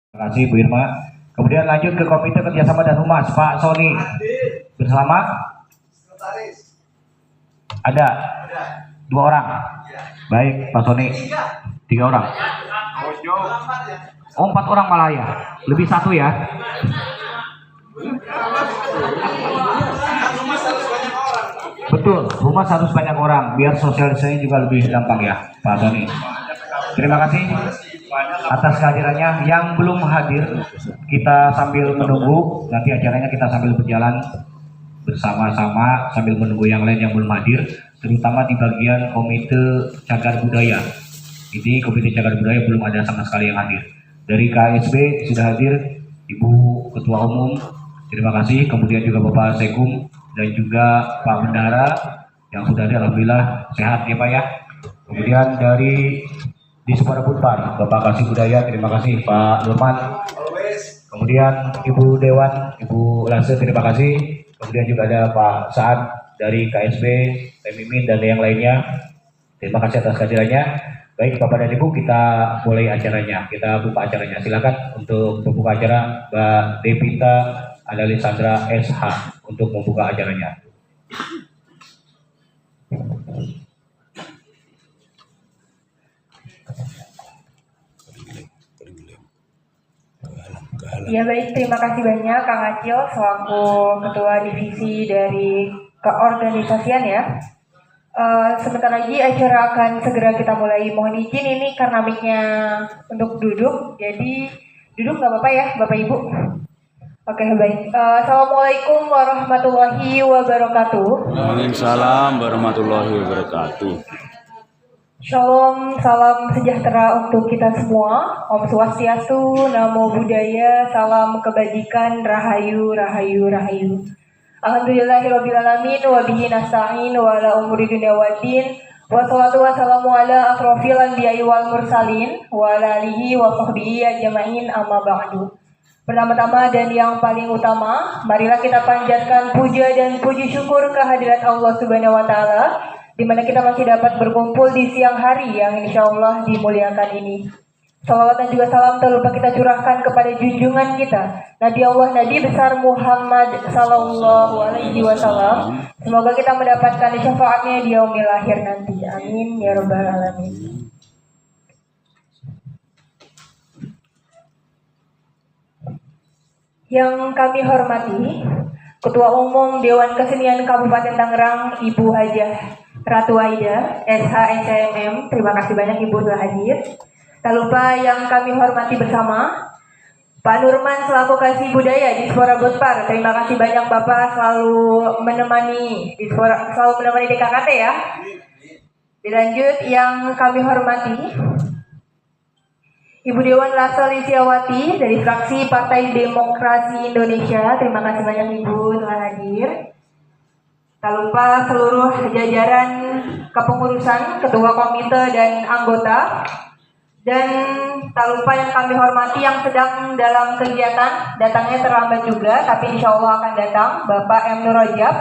Terima kasih Bu Irma. Kemudian lanjut ke Komite Kerjasama dan Humas, Pak Sony. Bersama? Ada? 2 orang? Baik, Pak Sony. 3 orang? Oh, 4 orang malah ya? Lebih 1 ya? Betul, humas harus banyak orang, biar sosialisasinya juga lebih gampang ya, Pak Sony. Terima kasih atas kehadirannya. Yang belum hadir, kita sambil menunggu, nanti acaranya kita sambil berjalan bersama-sama sambil menunggu yang lain yang belum hadir, terutama di bagian Komite Cagar Budaya. Ini Komite Cagar Budaya belum ada sama sekali yang hadir. Dari KSB sudah hadir Ibu Ketua Umum, terima kasih. Kemudian juga Bapak Sekum dan juga Pak Bendahara yang sudah hadir, alhamdulillah sehat ya Pak ya. Kemudian dari di Suara Bunpar, Bapak Kasih Budaya, terima kasih Pak Nurman. Kemudian Ibu Dewan, Ibu Lase, terima kasih. Kemudian juga ada Pak Saad dari KSB, Teh Mimin dan yang lainnya. Terima kasih atas kehadirannya. Baik Bapak dan Ibu, kita mulai acaranya. Kita buka acaranya. Silakan untuk membuka acara Mbak Devita Analisandra SH untuk membuka acaranya. Ya baik, terima kasih banyak Kang Acil selaku Ketua Divisi dari Keorganisasian ya. Sebentar lagi acara akan segera kita mulai. Mohon izin ini karena mic-nya untuk duduk, jadi duduk nggak apa-apa ya Bapak Ibu? Oke baik. Assalamualaikum warahmatullahi wabarakatuh. Waalaikumsalam warahmatullahi wabarakatuh. Shalom, salam sejahtera untuk kita semua. Om Swastiastu, Namo Buddhaya, salam kebajikan, rahayu, rahayu, rahayu. Alhamdulillahirrabbilalamin, wabihi nasta'in, wa ala umuri dunia waddin, wassalatu wassalamu ala asrofil anbiya'i wal mursalin, wa ala alihi wa sahbihi ajma'in, amma ba'du. Pertama-tama dan yang paling utama, marilah kita panjatkan puja dan puji syukur kehadirat Allah Subhanahu wa Ta'ala, di mana kita masih dapat berkumpul di siang hari yang insya Allah dimuliakan ini. Salawat dan juga salam tak lupa kita curahkan kepada junjungan kita, Nabi Allah, Nabi besar Muhammad Sallallahu Alaihi Wasallam. Semoga kita mendapatkan syafaatnya di yaumil akhir nanti. Amin ya Rabbal Alamin. Yang kami hormati, Ketua Umum Dewan Kesenian Kabupaten Tangerang, Ibu Hajah Ratu Aida, SH SCMM, terima kasih banyak Ibu telah hadir. Tak lupa yang kami hormati bersama, Pak Nurman selaku Kasih Budaya di Suara Bunpar, terima kasih banyak Bapak selalu menemani DKKT ya. Dilanjut yang kami hormati, Ibu Dewan Lasa Lisiawati dari fraksi Partai Demokrasi Indonesia, terima kasih banyak Ibu telah hadir. Tak lupa seluruh jajaran kepengurusan, ketua komite dan anggota. Dan tak lupa yang kami hormati yang sedang dalam kegiatan, datangnya terlambat juga, tapi insya Allah akan datang, Bapak M. Nur Rajab.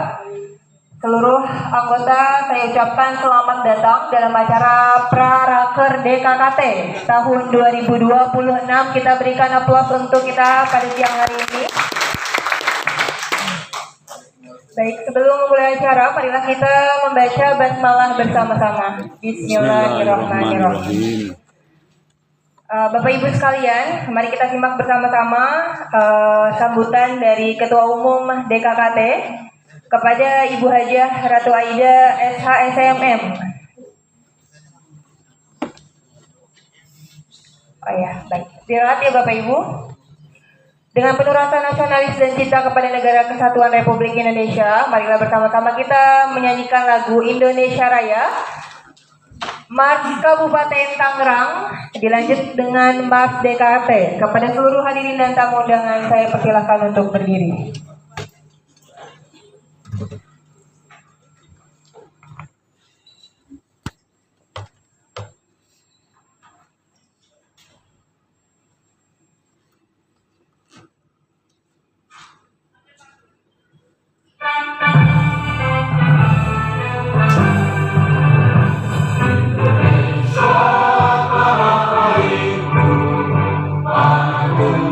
Seluruh anggota saya ucapkan selamat datang dalam acara Praraker DKKT tahun 2026. Kita berikan aplaus untuk kita pada siang hari ini. Baik, sebelum memulai acara, marilah kita membaca basmalah bersama-sama. Bismillahirrahmanirrahim. Bapak Ibu sekalian, mari kita simak bersama-sama sambutan dari Ketua Umum DKKT kepada Ibu Hajah Ratu Aida SH SCMM. Oh ya, baik. Dilihat ya Bapak Ibu. Dengan penuh rasa nasionalis dan cinta kepada Negara Kesatuan Republik Indonesia, marilah bersama-sama kita menyanyikan lagu Indonesia Raya, Mars Kabupaten Tangerang, dilanjut dengan Mars DKT. Kepada seluruh hadirin dan tamu undangan, saya persilahkan untuk berdiri. Indonesia,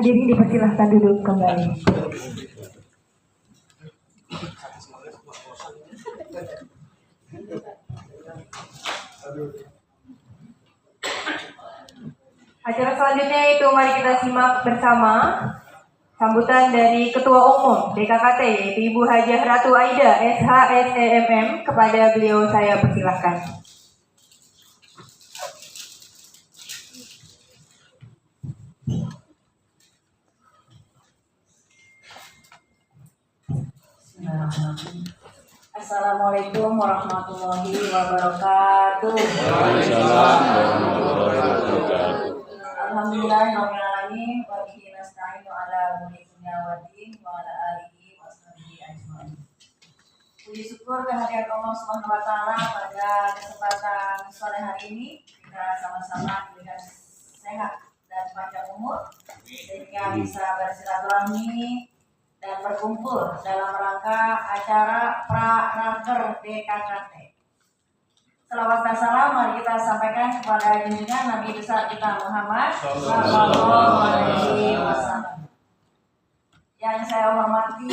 Hadirin dipersilahkan duduk kembali. Acara selanjutnya itu mari kita simak bersama Sambutan dari Ketua Umum DKKT yaitu Ibu Hajah Ratu Aida SHSEMM, kepada beliau saya persilahkan. Assalamualaikum warahmatullahi wabarakatuh. Waalaikumsalam warahmatullahi wabarakatuh. Alhamdulillahirrahmanirrahim. Wa bihi nasta'inu ala umuri dunya waddin wa ala alihi wa sahbihi ajmain. Puji syukur kehadirat Allah Subhanahu wa taala pada kesempatan sore hari ini, kita sama-sama diberikan sehat dan panjang umur sehingga bisa bersilaturahmi dan berkumpul dalam rangka acara Pra-Raker DKKT. Selawat dan salam mari kita sampaikan kepada junjungan Nabi besar kita Muhammad Sallallahu Alaihi Wasallam. Yang saya hormati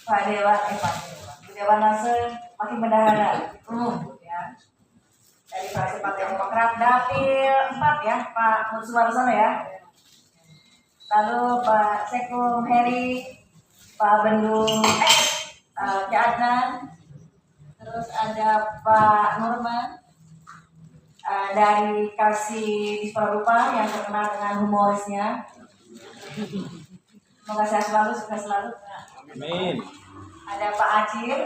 Pak Dewan Nasr, Wakil Bendahara Umum ya, dari fraksi Partai Demokrat Dapil 4 ya, Pak Suwarsono ya. Lalu Pak Sekum Heri, Pak Bendung Ki Adnan, terus ada Pak Nurman dari Kasih Disparupa yang terkenal dengan humorisnya. Semoga sehat selalu, sukses selalu. Amin. Ada Pak Acir,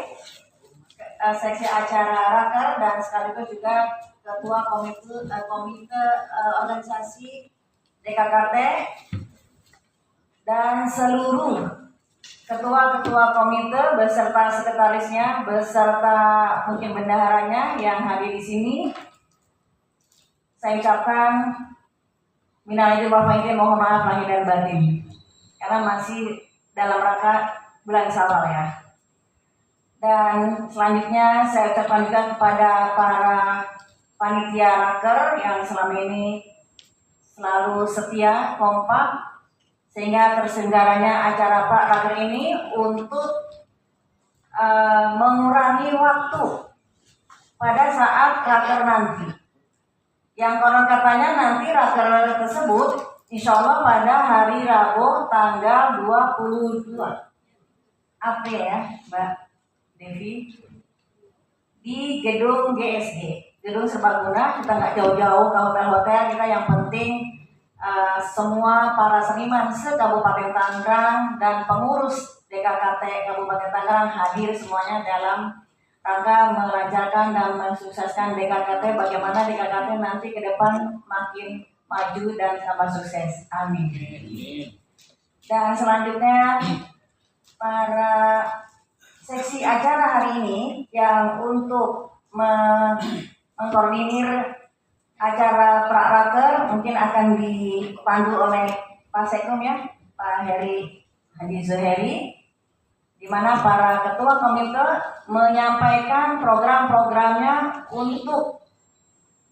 seksi acara Raker dan sekaligus juga Ketua Komite Organisasi DKKT, dan seluruh ketua-ketua komite beserta sekretarisnya beserta mungkin bendaharanya yang hadir di sini. Saya ucapkan minal aidin wal faizin, mohon maaf lahir dan batin karena masih dalam rangka bulan Syawal ya. Dan selanjutnya saya ucapkan juga kepada para panitia Raker yang selama ini selalu setia, kompak, sehingga terselenggaranya acara Pak Raker ini untuk mengurangi waktu pada saat Raker nanti. Yang konon katanya nanti Raker tersebut insya Allah pada hari Rabu tanggal 22 April ya Mbak Devi, di gedung GSG, gedung serbaguna. Kita nggak jauh-jauh ke hotel-hotel, kita yang penting semua para seniman se-Kabupaten Tangerang dan pengurus DKKT Kabupaten Tangerang hadir semuanya dalam rangka melancarkan dan mensukseskan DKKT. Bagaimana DKKT nanti ke depan makin maju dan tambah sukses. Amin. Dan selanjutnya para seksi acara hari ini yang untuk mengkoordinir acara Pra-Raker mungkin akan dipandu oleh Pak Sekum ya, Pak Heri Haji Zuheri, di mana para ketua komite menyampaikan program-programnya untuk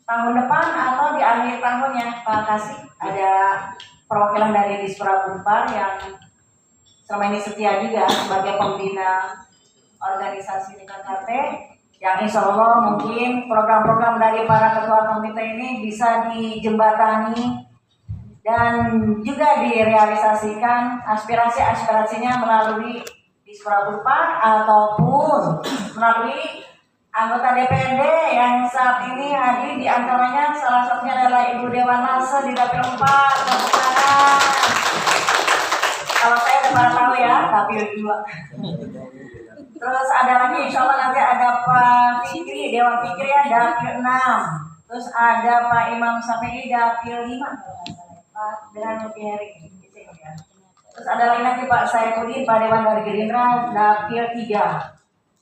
tahun depan atau di akhir tahunnya. Pak Kasih, ada perwakilan dari Dispora Unpar yang selama ini setia juga sebagai pembina organisasi DKKT, yang insya Allah mungkin program-program dari para ketua komite ini bisa dijembatani dan juga direalisasikan aspirasi-aspirasinya melalui Dispora Unpar ataupun melalui anggota DPRD yang saat ini hadir, di antaranya salah satunya adalah Ibu Dewan Nasr di Dapil 4. Kalau saya udah pada tahu ya, Dapil 2. Terus ada lagi, insya Allah nanti ada Pak Fikri, Dewan Fikri ya, Dapil 6. Terus ada Pak Imam Syafi'i, Dapil 5. Pak dengan Heri. Terus ada lagi nanti Pak Saifuddin, Pak Dewan dari Gerindra, Dapil 3.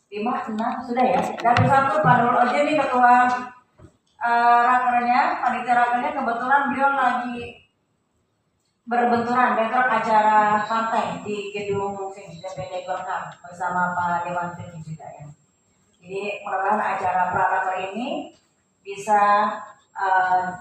5, 6, sudah ya. Dapil 1 Pak Nurul Ojen ini ketua rakernya, panitia rakernya, kebetulan beliau lagi berbenturan bentrok acara partai di gedung DPD Golkar bersama Pak Dewan Fikri juga ya. Jadi mudah-mudahan acara Pra-Raker ini bisa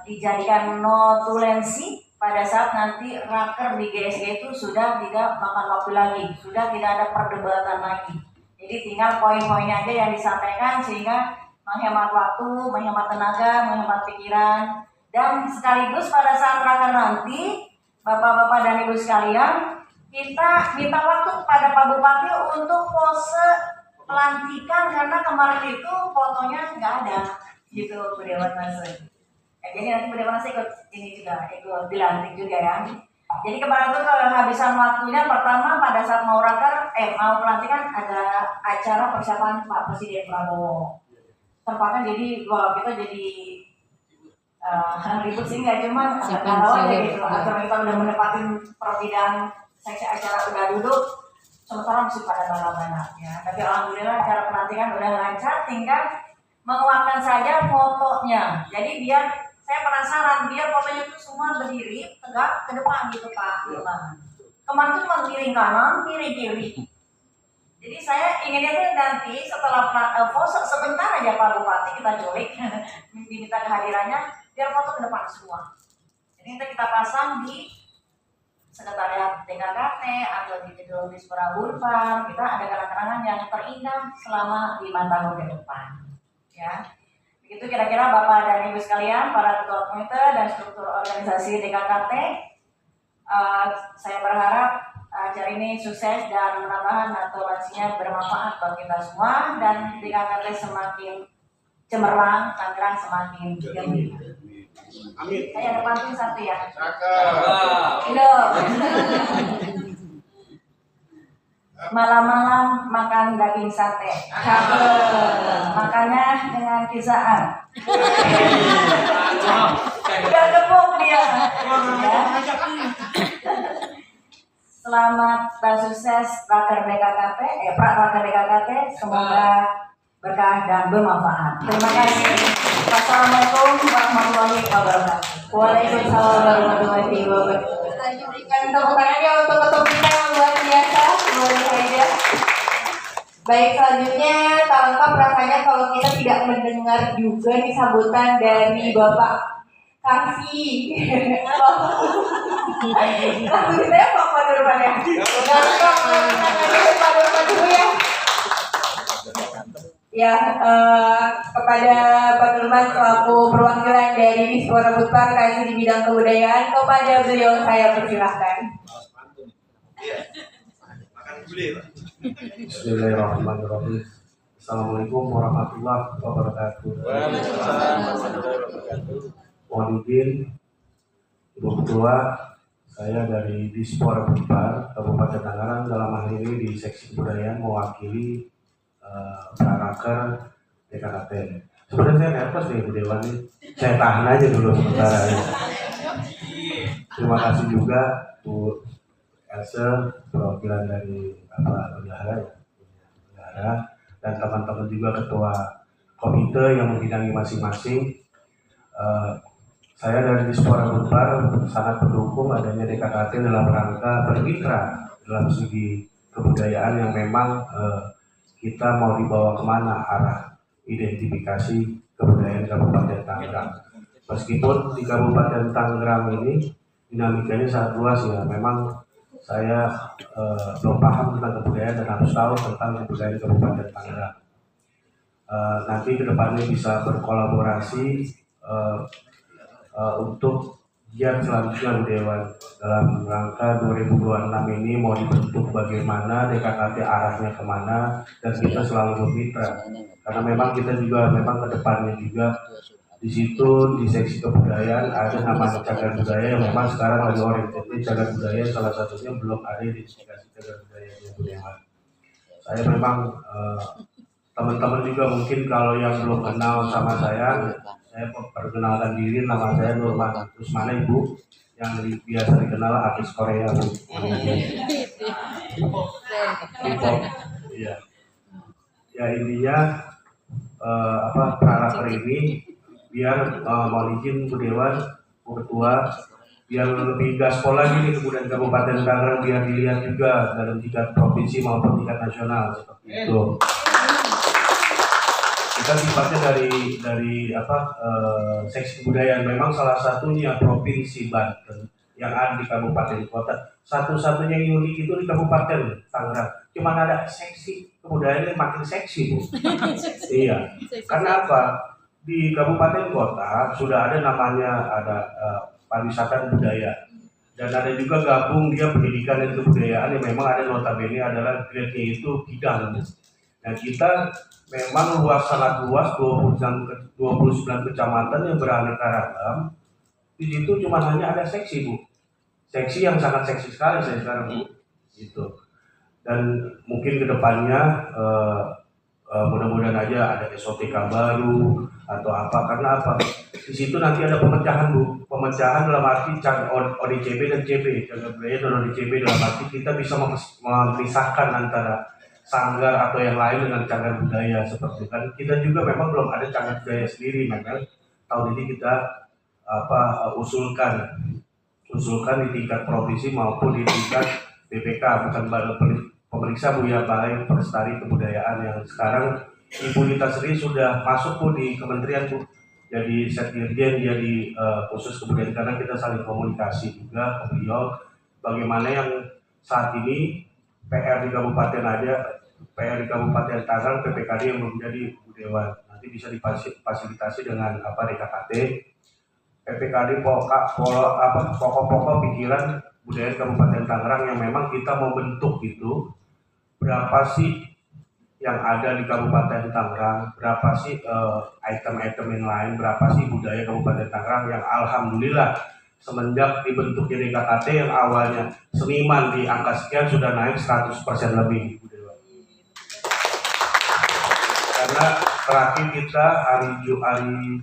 dijadikan notulensi pada saat nanti raker di GSG itu sudah tidak makan waktu lagi, sudah tidak ada perdebatan lagi. Jadi tinggal poin-poinnya aja yang disampaikan sehingga menghemat waktu, menghemat tenaga, menghemat pikiran, dan sekaligus pada saat raker nanti Bapak-bapak dan Ibu sekalian, kita minta waktu kepada Pak Bupati untuk pose pelantikan karena kemarin itu fotonya nggak ada gitu Bu Dewan Nasir. Jadi nanti Bu Dewan Nasir ikut ini juga, ikut dilantik juga ya. Jadi kemarin tuh kehabisan waktunya pertama pada saat mau pelantikan ada acara persiapan Pak Presiden Prabowo. Tempatnya jadi kita jadi ribut sih nggak cuma kalau aja gitu. Acara kita udah menempatin perbedaan seksi acara udah duduk, sementara masih pada mana-mana ya. Tapi alhamdulillah acara pelantikan udah lancar, tinggal menguatkan saja fotonya. Jadi biar saya penasaran, biar fotonya itu semua berdiri tegak ke depan gitu Pak. Kemarin tuh cuma miring kanan, miring kiri. Jadi saya inginnya tuh nanti setelah foto sebentar aja Pak Bupati kita culik, minta kehadirannya, biar foto ke depan semua. Jadi nanti kita pasang di sekretariat DKKT atau di gedung Dispora Bulvar. Kita ada kenang-kenangan yang terindah selama 5 tahun ke depan. Ya, begitu kira-kira Bapak dan Ibu sekalian, para ketua komite dan struktur organisasi DKKT. Saya berharap acara ini sukses dan mudah-mudahan naturasinya bermanfaat bagi kita semua dan DKKT semakin cemerlang, Tangerang semakin gembira. Amin. Saya ada pantun satu ya. Malam-malam makan daging sate. Makannya dengan kisaan. Udah gemuk dia. Ya. Selamat dan sukses Raker DKKT, Raker DKKT. Semoga berkah dan bermanfaat. Terima kasih. Wassalamualaikum warahmatullahi wabarakatuh. Waalaikumsalam warahmatullahi wabarakatuh. Lanjut berikan tepuk tangannya untuk ketua kita yang luar biasa, luar biasa. Baik, selanjutnya tak lengkap rasanya kalau kita tidak mendengar juga nih sambutan dari Bapak Kasih. Langsung saya Pak Nurman ya. Pak Nurman dulu ya. Ya, kepada Pak Nurman selaku perwakilan dari Dispora Bulvar KSI di bidang kebudayaan, kepada beliau saya persilahkan. Bismillahirrahmanirrahim. Assalamualaikum warahmatullahi wabarakatuh. Mohon izin, Ibu Ketua, saya dari Dispora Bulvar Kabupaten Tangerang, dalam hal ini di seksi kebudayaan mewakili Praraker DKKT. Sebenarnya saya nervous nih Bu Dewan nih. Saya tahan aja dulu sementara ini. Terima kasih juga Bu Else, perwakilan dari bendahara dan teman-teman juga ketua komite yang membidangi masing-masing. Saya dari Dispora Bulvar sangat mendukung adanya DKKT dalam rangka bermitra dalam segi kebudayaan yang memang kita mau dibawa kemana arah identifikasi kebudayaan Kabupaten Tangerang. Meskipun di Kabupaten Tangerang ini dinamikanya sangat luas ya, memang saya belum paham tentang kebudayaan dan harus tahu tentang kebudayaan Kabupaten Tangerang. Nanti kedepannya bisa berkolaborasi untuk giat selanjutnya Bu Dewan dalam rangka 2026 ini mau dibentuk bagaimana, DKKT arahnya kemana, dan kita selalu bermitra karena memang kita juga memang kedepannya juga di situ di seksi kebudayaan ada namanya cagar budaya yang memang sekarang lagi orientasi cagar budaya, salah satunya belum ada identifikasi cagar budaya Bu Dewan. Saya memang teman-teman juga mungkin kalau yang belum kenal sama saya perkenalkan diri, nama saya Nurman. Terus mana Ibu yang biasa dikenal artis Korea Bu? Iya. Ya intinya Praraker ini biar mohon izin Bu Dewan, Bu Ketua, biar lebih gaspol lagi nih kemudian Kabupaten Tangerang biar dilihat juga dalam tingkat provinsi maupun tingkat nasional seperti itu. Kita sifatnya dari seksi kebudayaan memang salah satunya provinsi Banten yang ada di kabupaten kota. Satu-satunya yang unik itu di Kabupaten Tangerang. Cuma ada seksi kebudayaan yang makin seksi Bu. Iya. Karena apa? Di kabupaten kota sudah ada namanya pariwisata budaya. Dan ada juga gabung dia pendidikan dan kebudayaan yang memang ada notabene adalah grade-nya itu bidang. Nah kita memang sangat luas 29 kecamatan yang beraneka ragam. Di situ cuma hanya ada seksi Bu, seksi yang sangat seksi sekali saya sekarang Bu, gitu. Dan mungkin kedepannya mudah-mudahan aja ada SOTK baru atau apa, karena apa? Di situ nanti ada pemecahan Bu, pemecahan dalam arti ODCB dan CB, cagar budaya dan ODCB dalam arti kita bisa memisahkan antara sanggar atau yang lain dengan cagar budaya seperti kan. Kita juga memang belum ada cagar budaya sendiri, memang tahun ini kita usulkan di tingkat provinsi maupun di tingkat BPK, bukan baru pemeriksa Bu ya, Balai Pelestari Kebudayaan, yang sekarang Ibu Nita Sri sudah masuk Bu di kementerian Bu, jadi Sekdirjen, jadi khusus kebudayaan, karena kita saling komunikasi juga ke beliau bagaimana yang saat ini PR di Kabupaten Tangerang PPKD yang belum jadi Bu Dewan, nanti bisa difasilitasi dengan DKKT PPKD pokok-pokok pikiran budaya Kabupaten Tangerang yang memang kita mau bentuk itu. Berapa sih yang ada di Kabupaten Tangerang, berapa sih item-item yang lain, berapa sih budaya Kabupaten Tangerang yang alhamdulillah semenjak dibentuknya DKKT yang awalnya seniman di angka sekian sudah naik 100% lebih. Karena terakhir kita hari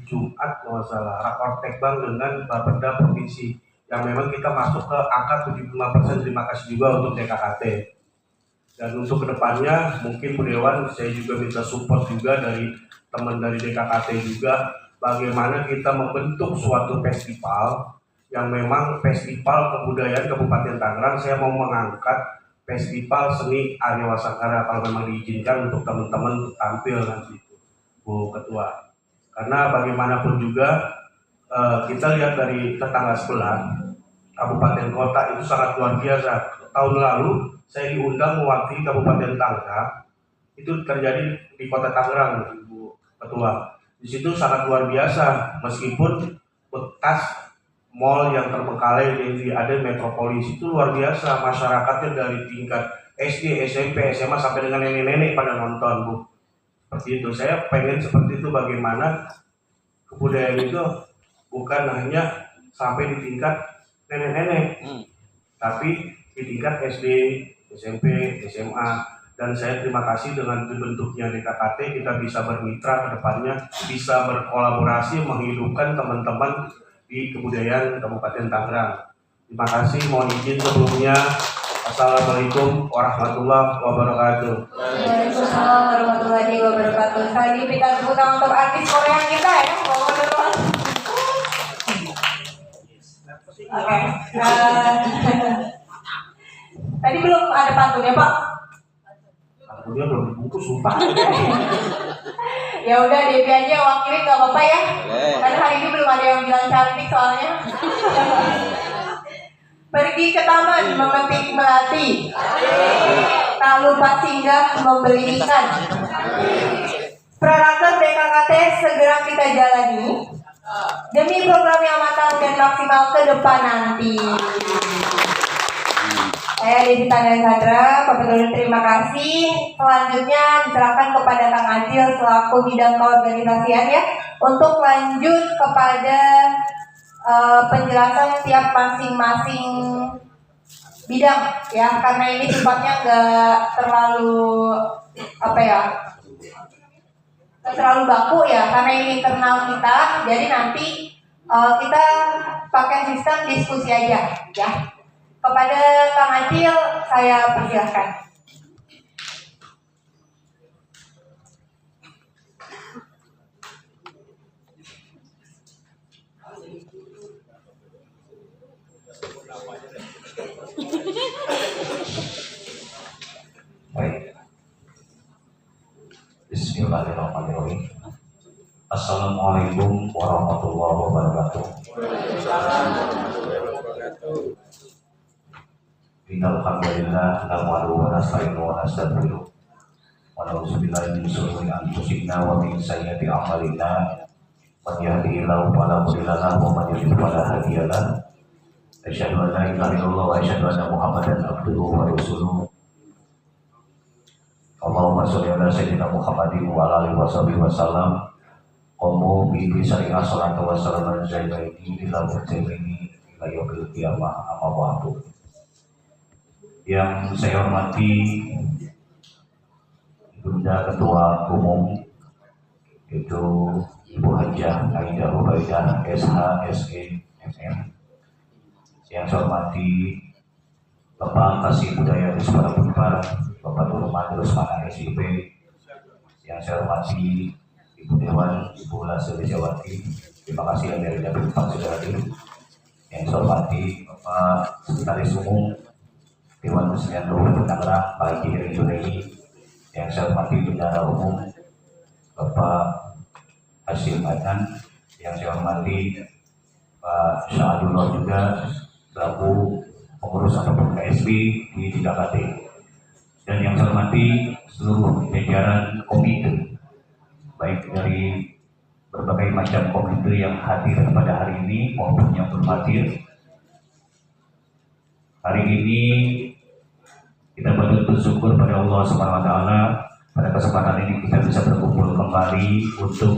Jumat kalau salah rakor tekbang dengan Bapeda Provinsi yang memang kita masuk ke angka 75%. Terima kasih juga untuk DKKT. Dan untuk kedepannya mungkin Bu Dewan saya juga minta support juga dari teman dari DKKT juga, bagaimana kita membentuk suatu festival yang memang festival kebudayaan Kabupaten Tangerang. Saya mau mengangkat festival seni Arya Wasangkara kalau memang diizinkan untuk teman-teman tampil nanti itu Bu Ketua. Karena bagaimanapun juga kita lihat dari tetangga sebelah kabupaten kota itu sangat luar biasa. Tahun lalu saya diundang mewakili Kabupaten Tangerang, itu terjadi di Kota Tangerang, Bu Ketua. Di situ sangat luar biasa, meskipun bekas mall yang terbengkalai di ada metropolis itu luar biasa, masyarakatnya dari tingkat SD, SMP, SMA sampai dengan nenek-nenek pada nonton Bu. Seperti itu, saya pengen seperti itu, bagaimana kebudayaan itu bukan hanya sampai di tingkat nenek-nenek, tapi di tingkat SD, SMP, SMA, dan saya terima kasih dengan dibentuknya DKKT kita bisa bermitra ke depannya, bisa berkolaborasi menghidupkan teman-teman di kebudayaan Kabupaten Tangerang. Terima kasih, mohon izin sebelumnya. Assalamualaikum warahmatullahi wabarakatuh. Waalaikumsalam warahmatullahi wabarakatuh. Lagi kita tepuk tangan untuk artis Korea kita ya, bawa duluan. Oke. Tadi belum ada pantunnya Pak. Pantunnya belum dibungkus, sumpah. Ya udah DP aja wakilin nggak apa-apa ya. Karena hari ini belum ada yang bilang cantik soalnya. Pergi ke taman memetik melati. Tak lupa singgah membeli ikan. Praraker DKKT segera kita jalani demi program yang matang dan maksimal ke depan nanti. Saya Devita Sandra, Bapak terima kasih. Selanjutnya diserahkan kepada Kang Acil selaku bidang keorganisasian ya, untuk lanjut kepada penjelasan tiap masing-masing bidang ya, karena ini sifatnya nggak terlalu terlalu baku ya, karena ini internal kita, jadi nanti kita pakai sistem diskusi aja ya. Kepada Kang Acil saya persilahkan. Baik. Bismillahirrahmanirrahim. Assalamualaikum warahmatullahi wabarakatuh. Innal hamdalillah nahmaduhu wa nasta'inuhu wa nastaghfiruh wa na'udzu billahi min shururi anfusina wa min sayyiati a'malina. Man yahdihillahu fala mudilla lahu wa man yudlil fala hadiya lahu. Asyhadu an la ilaha illallah wa asyhadu anna Muhammadan abduhu wa rasuluh. Allahumma sholli ala sayyidina Muhammadin wa ala alihi washabihi wasallam. Qomu bi syari'ah salatu wassalamu zaini ila mujahidin ila yaumil qiyamah amma ba'du. Yang saya hormati Bunda Ketua Umum yaitu Ibu Hajah Aida Ubaidah SH SE MM. Yang saya hormati Bapak Kasih Budaya di Sekolah Unpar, Bapak Nurman Rusmana SIP. Yang saya hormati Ibu Dewan, Ibu Lasri Jawati. Terima kasih yang dari Dapil Pak sudah hadir. Yang saya hormati Bapak Sekretaris Umum Dewan Kesenian Kabupaten Tangerang, Pak Haji Heri Junaidi. Yang saya hormati Bendahara Umum Bapak Hasyim Adnan. Yang saya hormati Pak Syahadullah juga selaku pengurus ataupun KSB di DKKT. Dan yang saya hormati seluruh jajaran komite, baik dari berbagai macam komite yang hadir pada hari ini maupun yang belum hadir. Hari ini kita patut bersyukur pada Allah Subhanahu wa taala pada kesempatan ini kita bisa berkumpul kembali untuk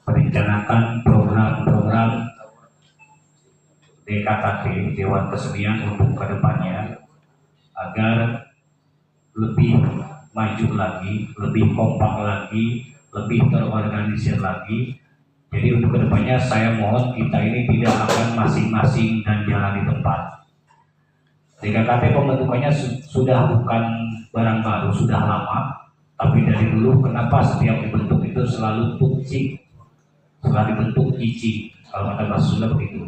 merencanakan program-program DKKT Dewan Kesenian untuk kedepannya agar lebih maju lagi, lebih kompak lagi, lebih terorganisir lagi. Jadi untuk kedepannya saya mohon kita ini tidak akan masing-masing dan jalan di tempat. DKKT pembentukannya sudah bukan barang baru, sudah lama. Tapi dari dulu kenapa setiap dibentuk itu selalu tukcik, setelah dibentuk cici, kalau kata bahasa Sunda begitu.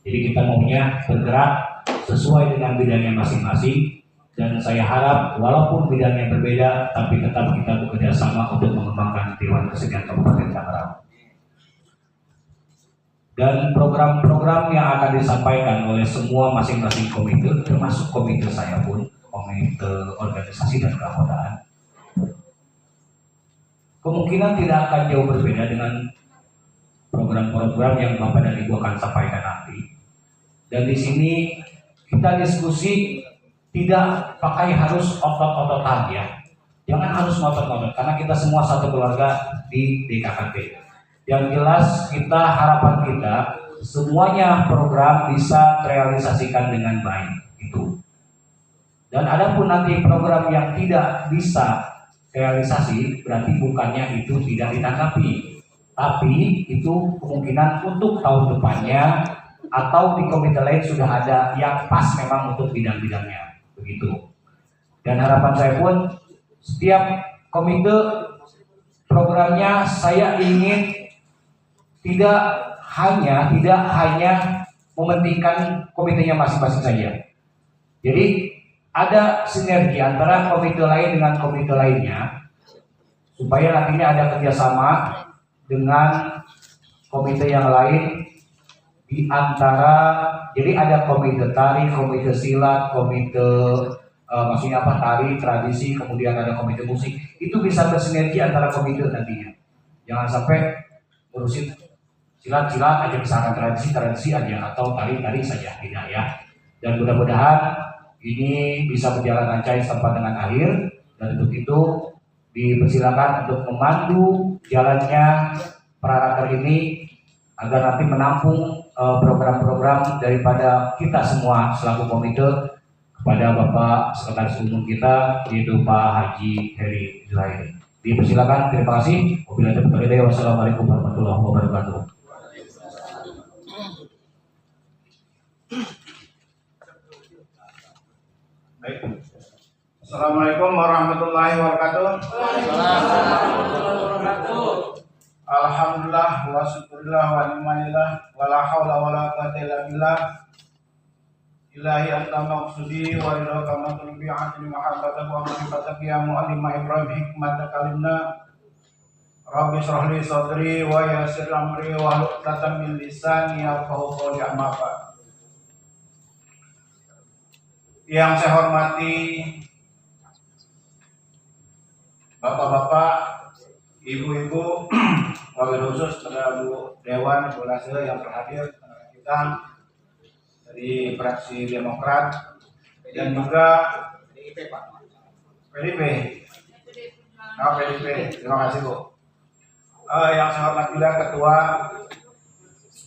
Jadi kita maunya bergerak sesuai dengan bidangnya masing-masing. Dan saya harap walaupun bidangnya berbeda, tapi tetap kita bekerja sama untuk mengembangkan Dewan Kesenian Kabupaten Tangerang. Dan program-program yang akan disampaikan oleh semua masing-masing komite, termasuk komite saya pun, komite organisasi dan keanggotaan, kemungkinan tidak akan jauh berbeda dengan program-program yang Bapak dan Ibu akan sampaikan nanti. Dan di sini kita diskusi tidak pakai harus otot-ototan ya. Jangan harus ngotot-ngotot karena kita semua satu keluarga di DKKT. Yang jelas kita harapan kita semuanya program bisa terrealisasikan dengan baik itu. Dan adapun nanti program yang tidak bisa realisasi berarti bukannya itu tidak ditanggapi, tapi itu kemungkinan untuk tahun depannya atau di komite lain sudah ada yang pas memang untuk bidang-bidangnya begitu. Dan harapan saya pun setiap komite programnya saya ingin tidak hanya mementingkan komitenya masing-masing saja. Jadi ada sinergi antara komite lain dengan komite lainnya supaya nantinya ada kerjasama dengan komite yang lain. Di antara, jadi ada komite tari, komite silat, komite maksudnya apa, tari, tradisi, kemudian ada komite musik. Itu bisa bersinergi antara komite nantinya. Jangan sampai ngurusin silat-silat aja, misalkan tradisi aja, atau tari saja, tidak ya. Dan mudah-mudahan ini bisa berjalan lancar sampai dengan akhir. Dan untuk itu dipersilakan untuk memandu jalannya praraker ini agar nanti menampung program-program daripada kita semua selaku komite kepada Bapak Sekretaris Umum kita yaitu Pak Haji Heri Junaidi. Dipersilakan, terima kasih. Wassalamualaikum warahmatullahi wabarakatuh. Baik. Assalamualaikum warahmatullahi wabarakatuh. Alhamdulillah wa syukurillah wa ni'manillah wa la hawla wa la quwwata illa billah. Ilahi anta maqsudi wa ilaika matlubi adli mahabbatahu wa mahabbataka ya mu'allima Ibrahim hikmata kalimna. Rabbi shrah li sadri wa yassir amri wa hlul 'uqdatam min lisani yafqahu qawli amma ba'd. Yang saya hormati Bapak-bapak, ibu-ibu, wabil khusus kepada Bu Dewan, Bu Lasri yang terhadir kita, dari fraksi Demokrat dan juga PDIP. Nah, PDIP, terima kasih Bu. Yang saya hormat juga Ketua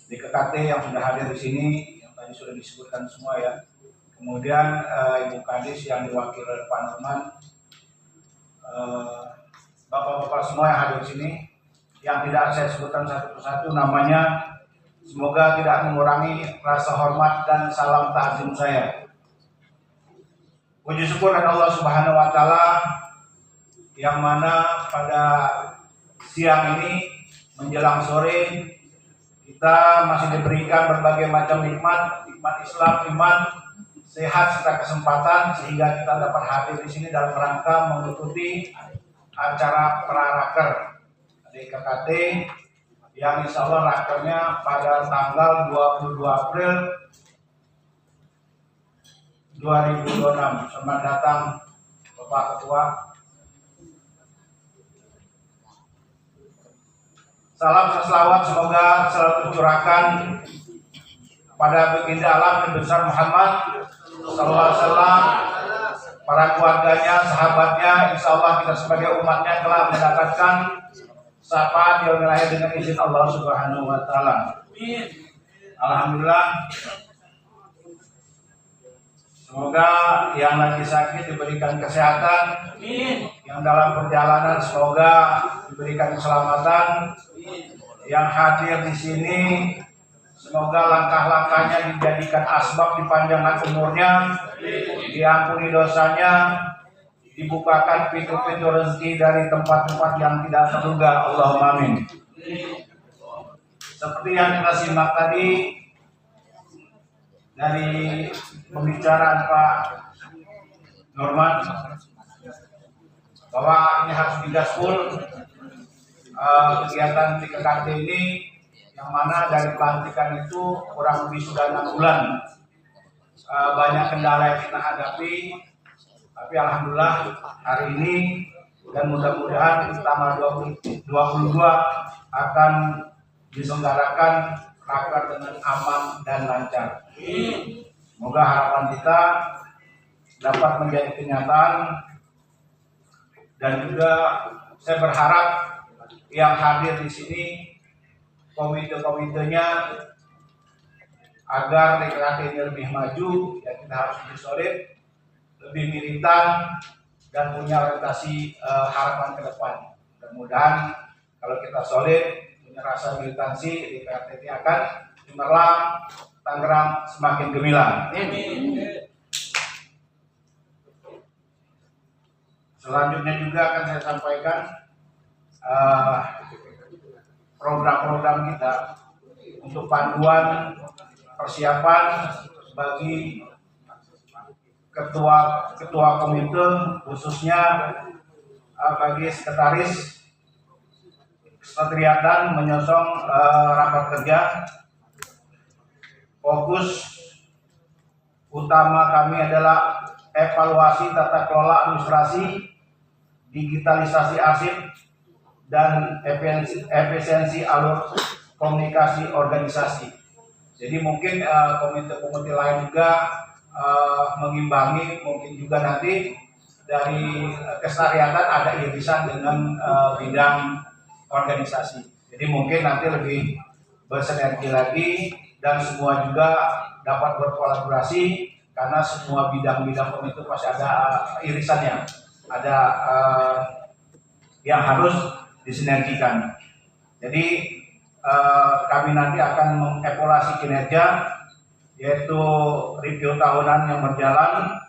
DKKT yang sudah hadir di sini, yang tadi sudah disebutkan semua ya. Kemudian Ibu Kadis yang diwakili oleh Pak Norman, Bapak-bapak semua yang hadir di sini, yang tidak saya sebutkan satu persatu namanya, semoga tidak mengurangi rasa hormat dan salam ta'zim saya. Puji syukur kepada Allah Subhanahu wa taala yang mana pada siang ini menjelang sore kita masih diberikan berbagai macam nikmat Islam, iman, sehat serta kesempatan sehingga kita dapat hadir di sini dalam rangka mengikuti acara praraker DKKT yang insya Allah rakernya pada tanggal 22 April 2026. Selamat datang Bapak Ketua. Salam selawat semoga selalu tercurahkan pada baginda alam Nabi besar Muhammad sallallahu alaihi wasallam, para keluarganya, sahabatnya. Insya Allah kita sebagai umatnya telah mendapatkan syafaat yaumil akhir dengan izin Allah Subhanahu wa taala. Alhamdulillah. Semoga yang lagi sakit diberikan kesehatan, yang dalam perjalanan semoga diberikan keselamatan, yang hadir di sini semoga langkah-langkahnya dijadikan asbab dipanjangkan umurnya, diampuni dosanya, dibukakan pintu-pintu rezeki dari tempat-tempat yang tidak terduga. Allahumma amin. Seperti yang kita simak tadi dari pembicaraan Pak Norman bahwa ini harus digaspol kegiatan DKKT ini, yang mana dari pelantikan itu kurang lebih sudah 6 bulan. Banyak kendala yang kita hadapi, tapi alhamdulillah hari ini dan mudah-mudahan tanggal 22 akan diselenggarakan raker dengan aman dan lancar. Semoga harapan kita dapat menjadi kenyataan, dan juga saya berharap yang hadir di sini komite-komitenya agar DKKT ini lebih maju, ya kita harus lebih solid, lebih militan, dan punya orientasi harapan ke depan. Mudah-mudahan kalau kita solid, punya rasa militansi, DKKT ini akan cemerlang, Tangerang semakin gemilang. Selanjutnya juga akan saya sampaikan program-program kita untuk panduan persiapan bagi ketua komite, khususnya bagi sekretaris sekretariatan menyosong rapat kerja. Fokus utama kami adalah evaluasi tata kelola administrasi, digitalisasi arsip, dan efisiensi alur komunikasi organisasi. Jadi mungkin komite-komite lain juga mengimbangi, mungkin juga nanti dari kesekretariatan ada irisan dengan bidang organisasi. Jadi mungkin nanti lebih bersinergi lagi dan semua juga dapat berkolaborasi, karena semua bidang-bidang komite pasti ada irisannya, ada yang harus disinergikan. Jadi kami nanti akan mengevaluasi kinerja, yaitu review tahunan yang berjalan,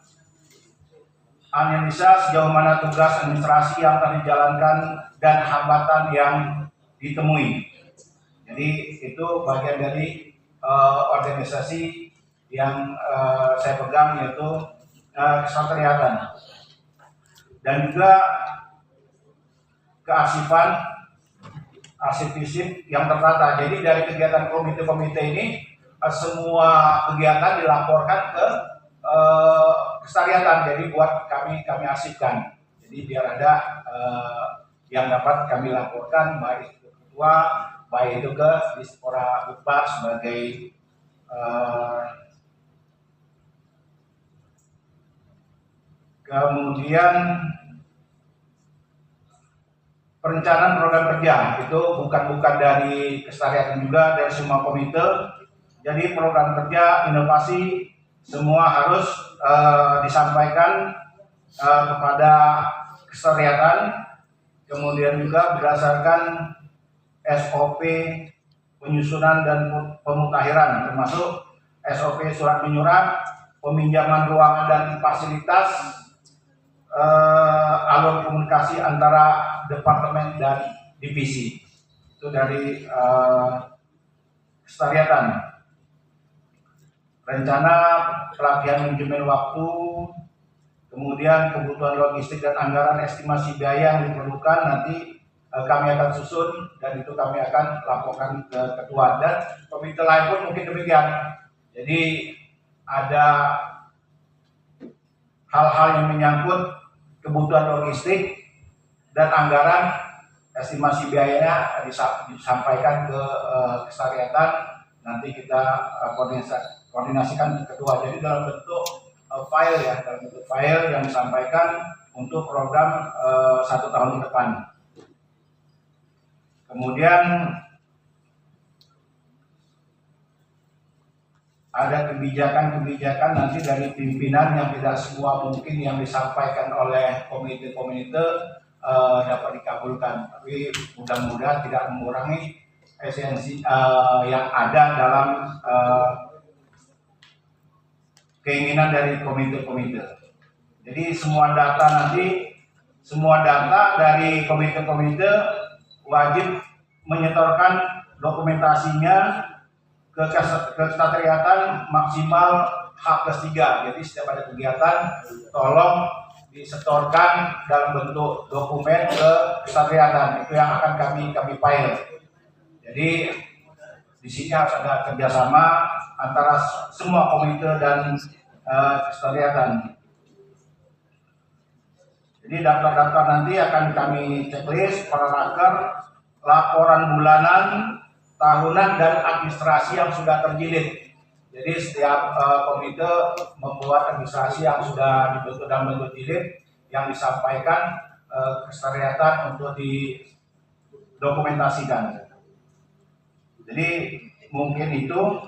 analisa sejauh mana tugas administrasi yang telah dijalankan dan hambatan yang ditemui. Jadi itu bagian dari organisasi yang saya pegang, yaitu kesekretariatan, dan juga kearsifan, arsip fisik yang tertata. Jadi dari kegiatan komite-komite ini semua kegiatan dilaporkan ke kesekretariatan. Jadi buat kami arsipkan. Jadi biar ada yang dapat kami laporkan, baik itu ketua, baik itu ke Dispora Bukbar sebagai Kemudian perencanaan program kerja itu bukan dari Kesatariatan juga, dari semua komite. Jadi program kerja inovasi semua harus disampaikan kepada Kesatariatan. Kemudian juga berdasarkan SOP penyusunan dan pemutahiran, termasuk SOP surat menyurat, peminjaman ruangan dan fasilitas, alur komunikasi antara departemen dan divisi. Itu dari Kesatariatan. Rencana pelatihan manajemen waktu, kemudian kebutuhan logistik dan anggaran estimasi biaya yang diperlukan nanti kami akan susun dan itu kami akan laporkan ke ketua dan komite lain pun mungkin demikian. Jadi ada hal-hal yang menyangkut kebutuhan logistik dan anggaran estimasi biayanya disampaikan ke Kesatariatan, nanti kita koordinasikan ke ketua. Jadi dalam bentuk file ya, dalam bentuk file yang disampaikan untuk program 1 tahun ke depan. Kemudian ada kebijakan-kebijakan nanti dari pimpinan yang tidak semua mungkin yang disampaikan oleh komite-komite dapat dikabulkan, tapi mudah-mudahan tidak mengurangi esensi yang ada dalam keinginan dari komite-komite. Jadi semua data dari komite-komite wajib menyetorkan dokumentasinya ke Kesatariatan maksimal H+3. Jadi setiap ada kegiatan tolong disetorkan dalam bentuk dokumen ke Kesatariatan. Itu yang akan kami file. Jadi di sini harus ada kerjasama antara semua komite dan Kesatariatan. Jadi daftar-daftar nanti akan kami checklist, parameter, laporan bulanan, tahunan, dan administrasi yang sudah terjilid. Jadi setiap komite membuat administrasi yang sudah dibentuk dalam bentuk jilid yang disampaikan Kesatariatan untuk didokumentasikan. Jadi mungkin itu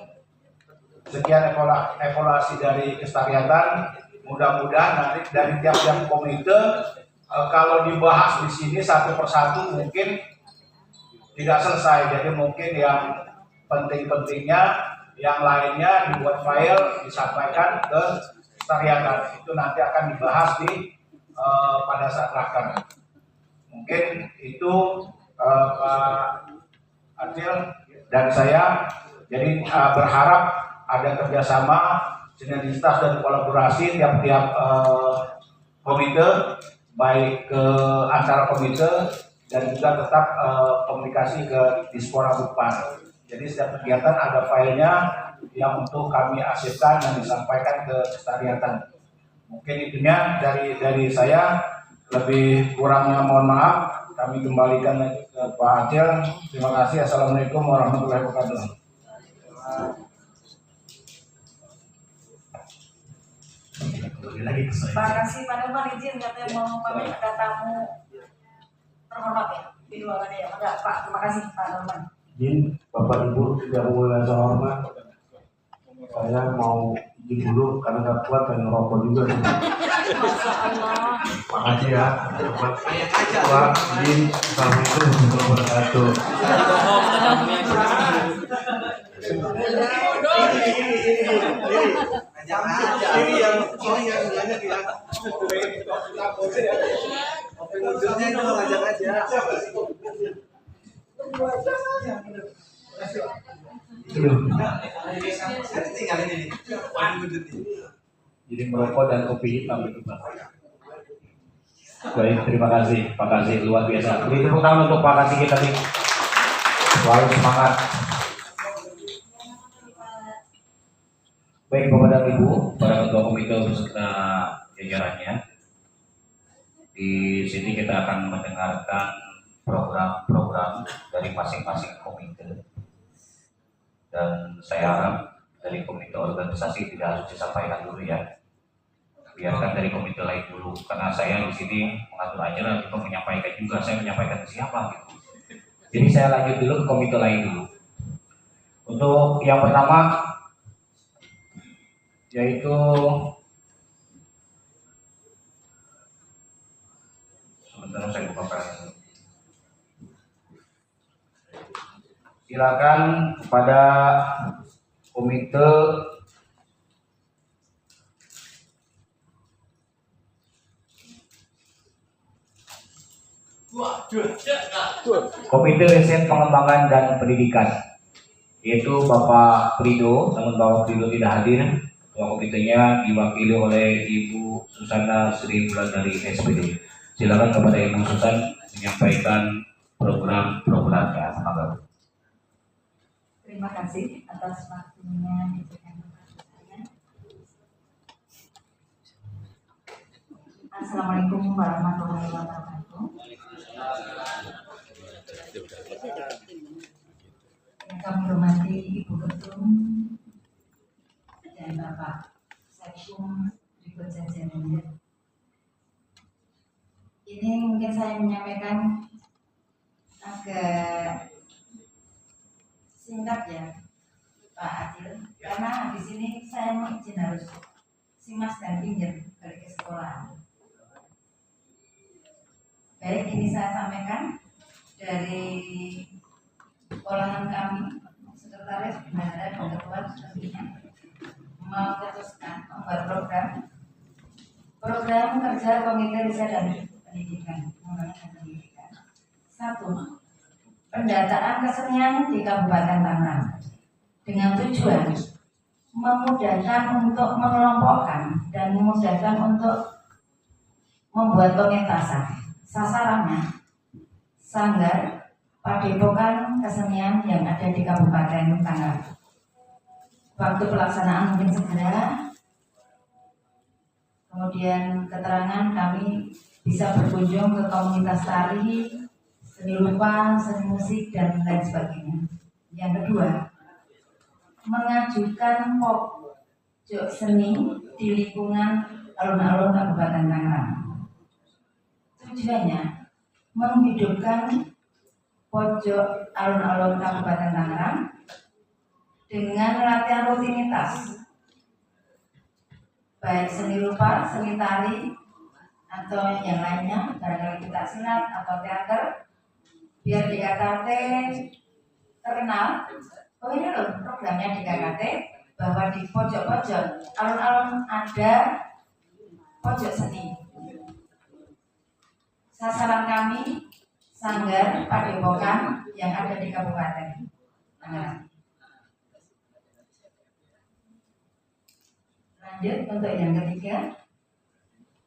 sekian evaluasi dari Kesatariatan. Mudah-mudahan nanti dari tiap-tiap komite kalau dibahas di sini satu persatu mungkin tidak selesai. Jadi mungkin yang penting-pentingnya, yang lainnya dibuat file disampaikan ke Kesatariatan. Itu nanti akan dibahas pada saat raker. Mungkin itu Pak Acil dan saya. Jadi berharap ada kerjasama, sinergitas dan kolaborasi tiap-tiap komite, baik ke antara komite dan juga tetap komunikasi ke Dispora Bukpan. Jadi setiap kegiatan ada filenya yang untuk kami arsipkan dan disampaikan ke Kesatariatan. Mungkin itunya dari saya. Lebih kurangnya mohon maaf. Kami kembalikan ke Pak Acil. Terima kasih. Assalamualaikum warahmatullahi wabarakatuh. Terima kasih Pak Nurman, izin katanya mau pamit, ada tamu terhormat ya di ruangannya ya. Enggak Pak, terima kasih Pak Nurman. Izin Bapak Ibu tidak boleh hormat. Saya mau izin dulu karena nggak kuat dan ngerokok juga. Makasih ya. Pak izin. Assalamualaikum warahmatullahi wabarakatuh. Ini yang banyak ya. Pengunjungnya itu ngajak aja. Jadi merokok dan kopi hitam itu Pak. Baik, terima kasih, Pak Kasih, luar biasa. Beri tepuk tangan untuk Pak Kasih kita nih. Selalu semangat. Baik Bapak dan Ibu, para ketua komite beserta jajarannya. Di sini kita akan mendengarkan program-program dari masing-masing komite. Dan saya harap dari komite organisasi tidak harus disampaikan dulu ya. Biarkan dari komite lain dulu karena saya di sini mengatur acara juga menyampaikan juga, saya menyampaikan ke siapa gitu. Jadi saya lanjut dulu ke komite lain dulu. Untuk yang pertama yaitu sebentar saya buka file. Silakan kepada komite Komite Riset Pengembangan dan Pendidikan, yaitu Bapak Prido, namun Bapak Prido tidak hadir. Ketua komitenya diwakili oleh Ibu Susana Sri Wulandari SPD. Silakan kepada Ibu Susan menyampaikan program-programnya. Terima kasih atas waktunya diberikan kepada saya. Assalamualaikum warahmatullahi wabarakatuh. Yang kami hormati Ibu Ketum dan Bapak Sekum berikut jajarannya. Ini mungkin saya menyampaikan agak singkat ya Pak Adil, karena di sini saya mau izin harus simas dan pinjam balik ke sekolah. Baik, ini saya sampaikan dari olahan kami, sekretaris bendahara dan ketua tentunya memutuskan membuat program kerja Komite Riset dan Pendidikan, Pengembangan dan Pendidikan. 1. Pendataan kesenian di Kabupaten Tangerang dengan tujuan memudahkan untuk mengelompokkan dan memudahkan untuk membuat pementasan. Sasarannya sanggar padepokan kesenian yang ada di Kabupaten Tangerang. Waktu pelaksanaan mungkin segera. Kemudian keterangan kami bisa berkunjung ke komunitas tari, seni rupa, seni musik, dan lain sebagainya. Yang kedua, mengajukan pojok seni di lingkungan alun-alun Kabupaten Tangerang. Tujuannya menghidupkan pojok alun-alun Kabupaten Tangerang dengan latihan rutinitas, baik seni rupa, seni tari, atau yang lainnya, barangkali kita silat atau teater, biar di KKT terkenal. Oh ini loh programnya di KKT, bahwa di pojok-pojok alun-alun ada pojok seni. Sasaran kami sanggar padepokan yang ada di Kabupaten Tangerang. Lanjut untuk yang ketiga,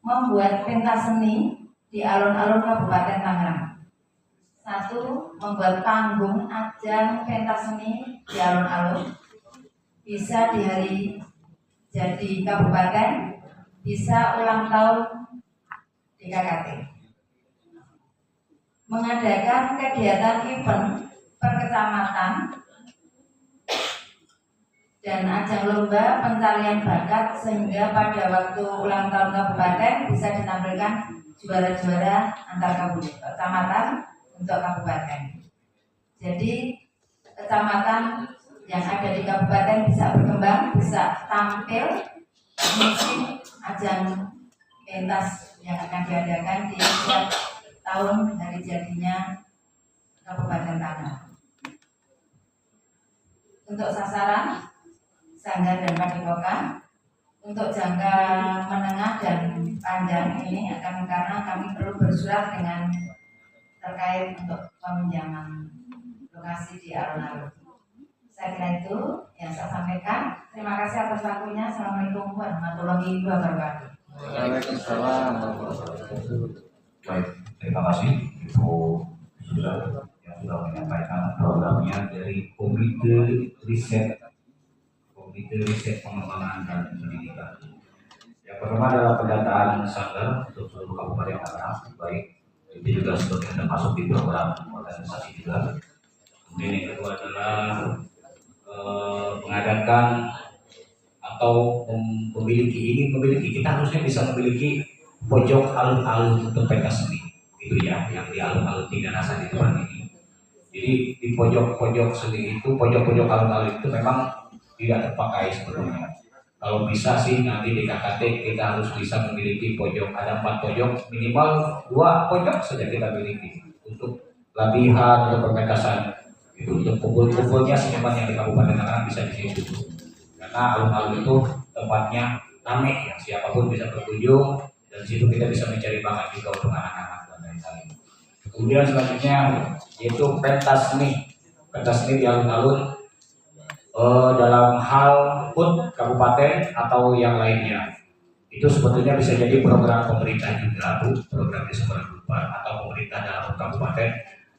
membuat pentas seni di alun-alun Kabupaten Tangerang. 1. Membuat panggung ajang pentas seni di alun-alun, bisa di hari jadi kabupaten, bisa ulang tahun di KKT. Mengadakan kegiatan event per kecamatan dan ajang lomba pencarian bakat, sehingga pada waktu ulang tahun kabupaten bisa ditampilkan juara-juara antar kecamatan untuk kabupaten. Jadi kecamatan yang ada di kabupaten bisa berkembang, bisa tampil mengisi ajang pentas yang akan diadakan di setiap tahun hari jadinya Kabupaten Tangerang. Untuk sasaran sanggar dan padepokan, untuk jangka menengah dan panjang ini akan, karena kami perlu bersurat dengan terkait untuk peminjaman lokasi di alun-alun. Saya kira itu yang saya sampaikan. Terima kasih atas waktunya. Assalamualaikum warahmatullahi wabarakatuh. Waalaikumsalam. Baik, terima kasih Ibu Susan yang sudah menyampaikan programnya dari Komite Riset Pengembangan dan Pendidikan. Yang pertama adalah pendataan sanggar untuk seluruh Kabupaten Tangerang, baik itu juga sebagian termasuk di program organisasi juga. Kemudian yang kedua adalah mengadakan atau memiliki kita harusnya bisa memiliki pojok alun-alun untuk pentas seni itu ya, yang di alun-alun Tiga Rasa di tempat ini. Jadi di pojok-pojok seni itu, pojok-pojok alun-alun itu memang tidak terpakai sebelumnya. Kalau bisa sih nanti di KKT kita harus bisa memiliki pojok, ada 4 pojok, minimal 2 pojok saja kita miliki untuk latihan, untuk pementasan, itu untuk kumpul-kumpulnya seniman yang di Kabupaten Tangerang bisa di situ. Karena alun-alun itu tempatnya ramai ya, siapapun bisa berkunjung dan di situ kita bisa mencari bakat juga untuk anak-anak dan lain-lain. Kemudian selanjutnya yaitu pentas seni di alun-alun dalam hal PUT kabupaten atau yang lainnya. Itu sebetulnya bisa jadi program pemerintah juga, Bu, program desa Bupar atau pemerintah dalam kabupaten.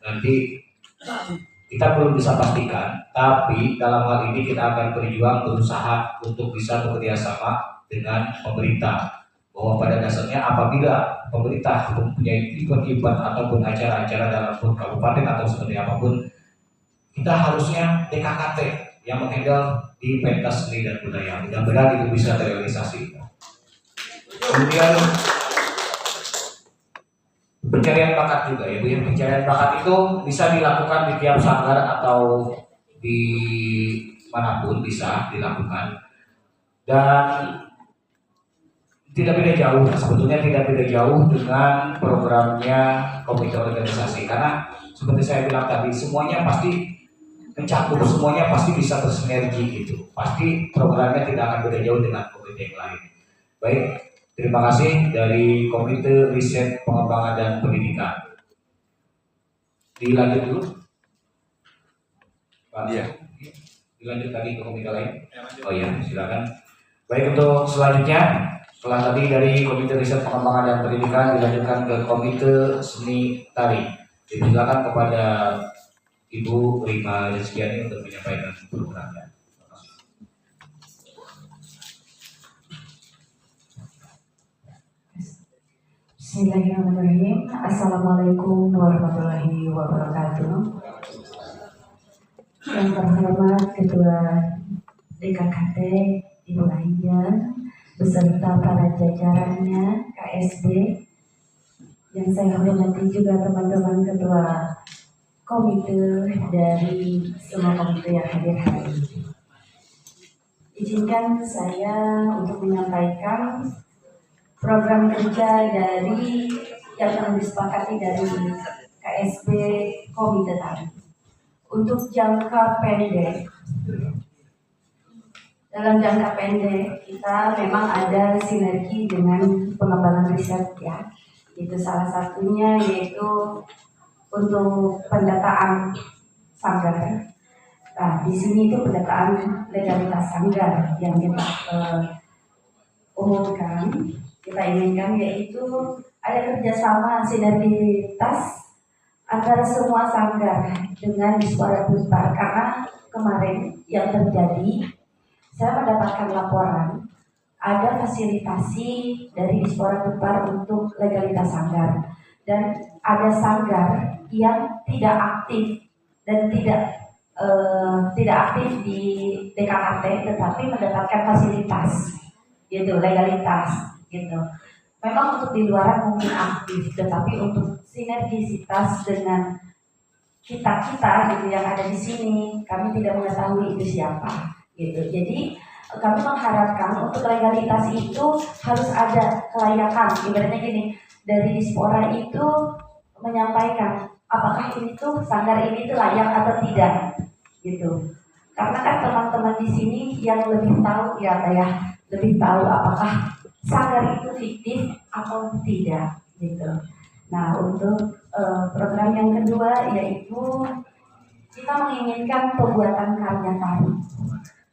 Nanti kita belum bisa pastikan, tapi dalam hal ini kita akan berjuang berusaha untuk bisa bekerja sama dengan pemerintah. Bahwa pada dasarnya apabila pemerintah mempunyai event-event ataupun acara-acara dalam kabupaten atau seperti apapun, kita harusnya DKKT yang menghandle di pentas seni dan budaya. Mudah-mudahan itu bisa terrealisasi. Kemudian pencarian bakat juga ya, Bu. Pencarian bakat itu bisa dilakukan di tiap sanggar atau di manapun bisa dilakukan. Dan tidak beda jauh, sebetulnya tidak beda jauh dengan programnya komite organisasi. Karena seperti saya bilang tadi, semuanya pasti mencakup, semuanya pasti bisa bersinergi gitu. Pasti programnya tidak akan beda jauh dengan komite yang lain. Baik, terima kasih dari Komite Riset Pengembangan dan Pendidikan. Dilanjut dulu, Pak. Iya. Dilanjut tadi ke komite lain. Oh iya, silakan. Baik, untuk selanjutnya setelah tadi dari Komite Riset Pengembangan dan Pendidikan dilanjutkan ke Komite Seni Tari. Silakan kepada Ibu Rima Rizkiani untuk menyampaikan programnya. Bismillahirrahmanirrahim. Assalamualaikum warahmatullahi wabarakatuh. Yang terhormat Ketua DKKT Ibu Aidan beserta para jajarannya KSD, yang saya hormati juga teman-teman ketua komite dari semua komite yang hadir hari ini. Izinkan saya untuk menyampaikan program kerja dari yang telah disepakati dari KSB Komite Tari. Untuk jangka pendek, dalam jangka pendek kita memang ada sinergi dengan pengembangan riset ya. Itu salah satunya yaitu untuk pendataan sanggar. Nah, di sini itu pendataan legalitas sanggar yang kita umumkan. Kita inginkan yaitu ada kerjasama sinergitas antara semua sanggar dengan Dispora Bupar, karena kemarin yang terjadi saya mendapatkan laporan ada fasilitasi dari Dispora Bupar untuk legalitas sanggar, dan ada sanggar yang tidak aktif dan tidak aktif di DKKT tetapi mendapatkan fasilitas gitu, legalitas gitu. Memang untuk di luaran mungkin aktif, tetapi untuk sinergisitas dengan kita gitu yang ada di sini, kami tidak mengetahui itu siapa gitu. Jadi kami mengharapkan untuk legalitas itu harus ada kelayakan. Ibaratnya gini, dari Dispora itu menyampaikan apakah ini tuh sanggar ini tuh layak atau tidak gitu. Karena kan teman-teman di sini yang lebih tahu lebih tahu apakah sanggar itu fiktif atau tidak gitu. Nah, untuk program yang kedua yaitu kita menginginkan pembuatan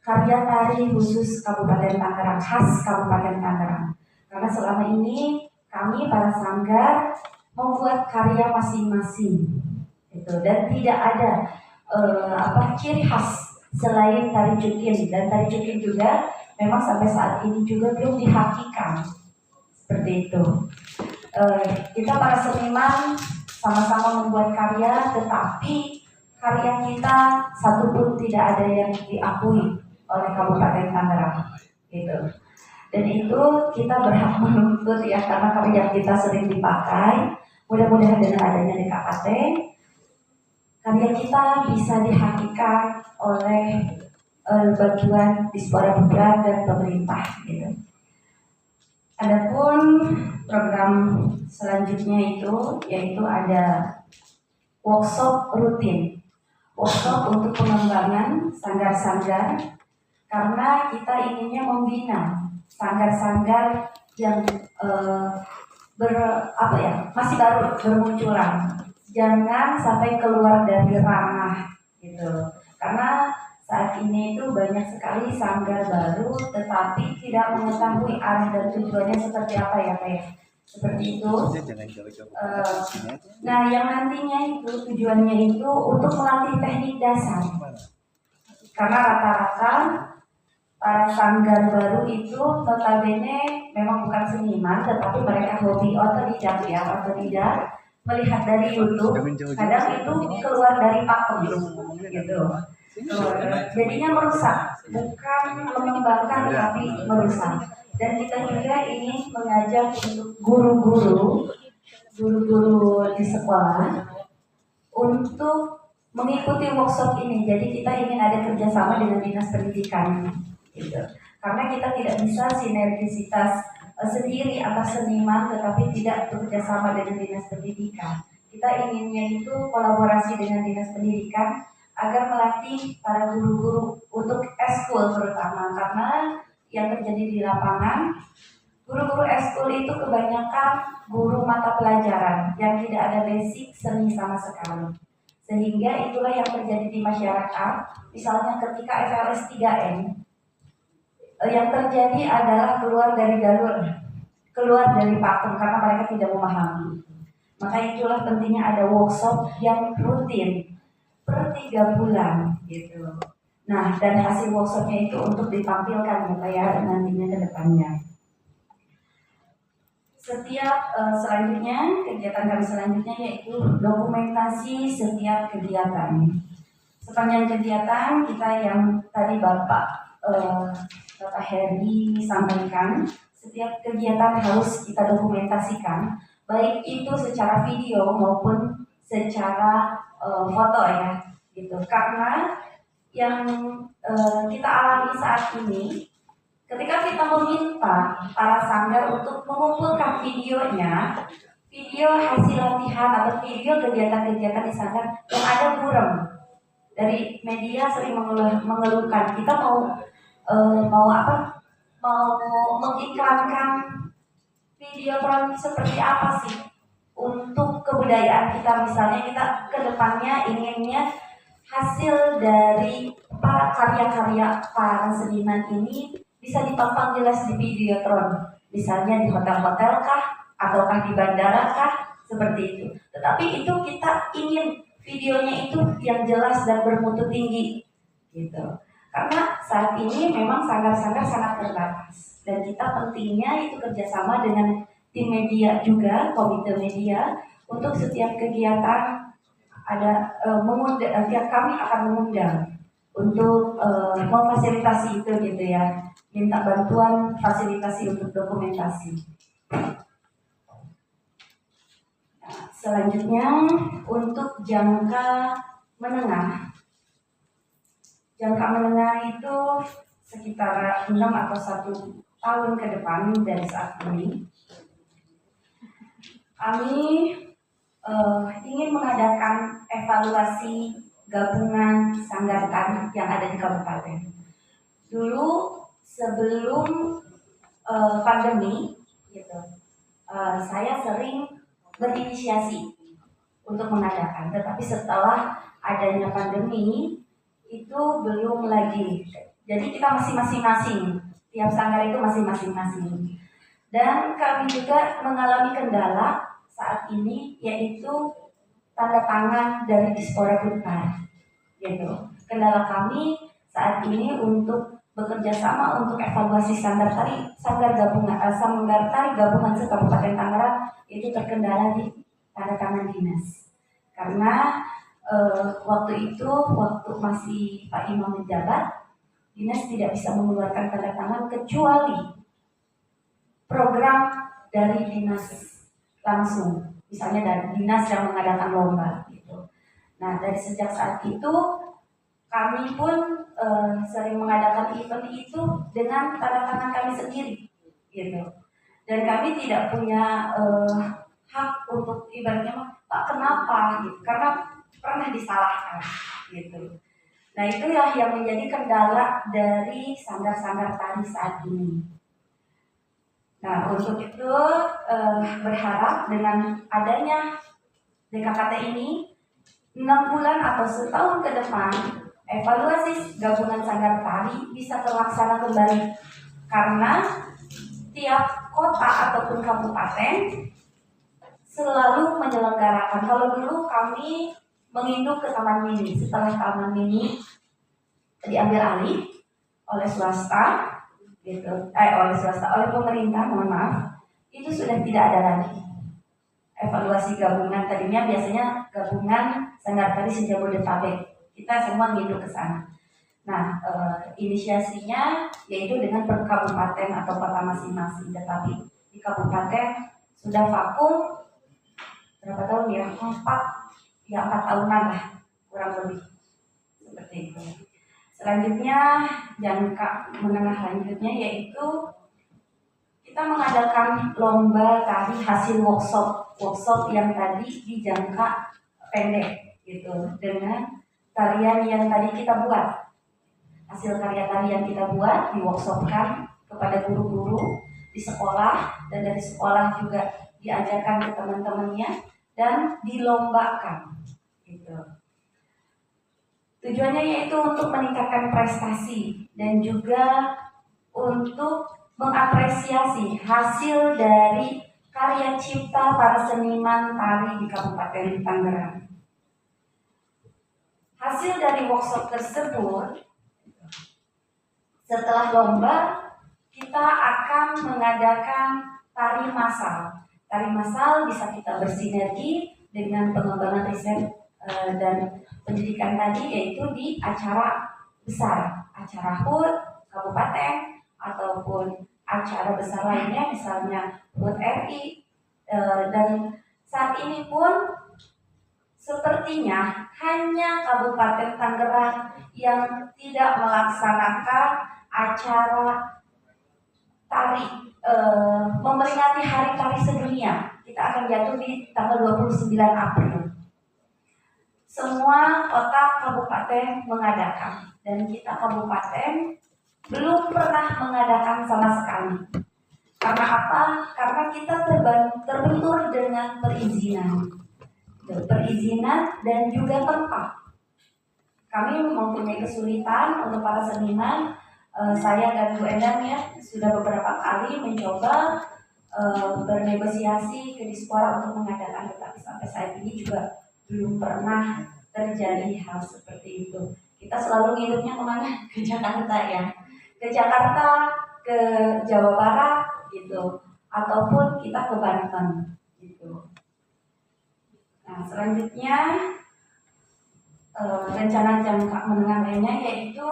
karya tari khusus Kabupaten Tangerang, khas Kabupaten Tangerang. Karena selama ini kami para sanggar membuat karya masing-masing gitu, dan tidak ada ciri khas selain tari cukin, dan tari cukin juga memang sampai saat ini juga belum dihakikan seperti itu. Kita para seniman sama-sama membuat karya, tetapi karya kita satu pun tidak ada yang diakui oleh Kabupaten Tangerang gitu. Dan itu kita berhak menuntut ya, karena yang kita sering dipakai. Mudah-mudahan dengan adanya DKKT, karya kita bisa dihakikan oleh bantuan Diaspora Putra dan pemerintah gitu. Adapun program selanjutnya itu yaitu ada workshop rutin, workshop untuk pengembangan sanggar-sanggar, karena kita inginnya membina sanggar-sanggar yang masih baru bermunculan, jangan sampai keluar dari ranah gitu, karena saat ini itu banyak sekali sanggar baru tetapi tidak mengetahui arah dan tujuannya seperti apa ya Pak ya. Seperti itu. Nah yang nantinya itu tujuannya itu untuk melatih teknik dasar. Karena rata-rata para sanggar baru itu notabene memang bukan seniman tetapi mereka hobi otodidak ya, otodidak melihat dari YouTube, kadang itu keluar dari pakem gitu. Jadinya merusak, bukan mengembangkan tapi merusak. Dan kita juga ingin mengajak untuk guru-guru di sekolah untuk mengikuti workshop ini. Jadi kita ingin ada kerjasama dengan dinas pendidikan, gitu. Karena kita tidak bisa sinergisitas sendiri atas seniman, tetapi tidak bekerjasama dengan dinas pendidikan. Kita inginnya itu kolaborasi dengan dinas pendidikan agar melatih para guru-guru untuk eskul terutama, karena yang terjadi di lapangan guru-guru eskul itu kebanyakan guru mata pelajaran yang tidak ada basic seni sama sekali, sehingga itulah yang terjadi di masyarakat. Misalnya ketika FLS 3M yang terjadi adalah keluar dari jalur, keluar dari pakem karena mereka tidak memahami. Maka itulah pentingnya ada workshop yang rutin per 3 bulan gitu. Nah, dan hasil workshopnya itu untuk ditampilkan ya nantinya ke depannya. Setiap selanjutnya, kegiatan kami selanjutnya yaitu dokumentasi setiap kegiatan. Sepanjang kegiatan kita yang tadi Bapak Heri sampaikan, setiap kegiatan harus kita dokumentasikan, baik itu secara video maupun secara foto ya, gitu. Karena yang kita alami saat ini, ketika kita meminta para sanggar untuk mengumpulkan videonya, video hasil latihan atau video kegiatan-kegiatan di sanggar yang ada buram, dari media sering mengeluhkan kita mau mengiklankan video seperti apa sih untuk kebudayaan kita. Misalnya kita kedepannya inginnya hasil dari para karya-karya para seniman ini bisa dipampang jelas di videotron, misalnya di hotel-hotel kah ataukah di bandara kah, seperti itu. Tetapi itu kita ingin videonya itu yang jelas dan bermutu tinggi gitu. Karena saat ini memang sanggar-sanggar sangat terbatas dan kita pentingnya itu kerjasama dengan tim media juga, komite media, untuk setiap kegiatan ada kami akan mengundang untuk memfasilitasi itu gitu ya, minta bantuan fasilitasi untuk dokumentasi. Nah, selanjutnya untuk jangka menengah. Jangka menengah itu sekitar 6 atau 1 tahun ke depan dari saat ini. Kami ingin mengadakan evaluasi gabungan sanggar tari yang ada di kabupaten. Dulu sebelum pandemi, gitu, saya sering berinisiasi untuk mengadakan. Tetapi setelah adanya pandemi itu belum lagi. Jadi kita masih masing-masing. Tiap sanggar itu masih masing-masing. Dan kami juga mengalami kendala saat ini yaitu tanda tangan dari Diaspora Putra, gitu. Kendala kami saat ini untuk bekerja sama untuk evaluasi sanggar tari gabungan se-Kabupaten Tangerang itu terkendala di tanda tangan dinas. Karena waktu masih Pak Imam menjabat, dinas tidak bisa mengeluarkan tanda tangan kecuali program dari dinas langsung, misalnya dari dinas yang mengadakan lomba gitu. Nah, dari sejak saat itu kami pun sering mengadakan event itu dengan tanda tangan kami sendiri gitu. Dan kami tidak punya hak untuk ibaratnya Pak kenapa gitu, karena pernah disalahkan gitu. Nah, itulah yang menjadi kendala dari sanggar-sanggar tari saat ini. Nah, untuk itu berharap dengan adanya DKKT ini 6 bulan atau setahun ke depan evaluasi gabungan sanggar tari bisa terlaksana kembali, karena tiap kota ataupun kabupaten selalu menyelenggarakan. Kalau dulu kami menginduk ke Taman Mini, setelah Taman Mini diambil alih oleh swasta gitu, oleh pemerintah, mohon maaf, itu sudah tidak ada lagi evaluasi gabungan. Tadinya biasanya gabungan sanggar tari se-Jabodetabek, kita semua nginduk ke sana. Nah, inisiasinya yaitu dengan per kabupaten atau kota masing-masing, tetapi di kabupaten sudah vakum berapa tahun ya? 4 tahunan lah kurang lebih seperti itu. Selanjutnya jangka menengah lanjutnya yaitu kita mengadakan lomba tari hasil workshop yang tadi di jangka pendek gitu, dengan tarian yang tadi kita buat, hasil karya tari yang kita buat diworkshopkan kepada guru-guru di sekolah, dan dari sekolah juga diajarkan ke teman-temannya dan dilombakan gitu. Tujuannya yaitu untuk meningkatkan prestasi dan juga untuk mengapresiasi hasil dari karya cipta para seniman tari di Kabupaten Tangerang. Hasil dari workshop tersebut, setelah lomba kita akan mengadakan tari massal. Tari massal bisa kita bersinergi dengan pengembangan riset dan pendidikan tadi, yaitu di acara besar, acara HUT kabupaten ataupun acara besar lainnya, misalnya HUT RI. Dan saat ini pun sepertinya hanya Kabupaten Tangerang yang tidak melaksanakan acara tari memperingati Hari Tari Sedunia. Kita akan jatuh di tanggal 29 April. Semua kota kabupaten mengadakan, dan kita kabupaten belum pernah mengadakan sama sekali. Karena apa? Karena kita terbentur dengan perizinan dan juga tempat. Kami mempunyai kesulitan untuk para seniman. Saya dan Bu Endang ya sudah beberapa kali mencoba bernegosiasi ke Dispora untuk mengadakan, tetapi sampai saat ini juga belum pernah terjadi hal seperti itu. Kita selalu ngidupnya kemana? Ke Jakarta ya, ke Jakarta, ke Jawa Barat gitu, ataupun kita ke Banten gitu. Nah, selanjutnya rencana jangka menengah lainnya yaitu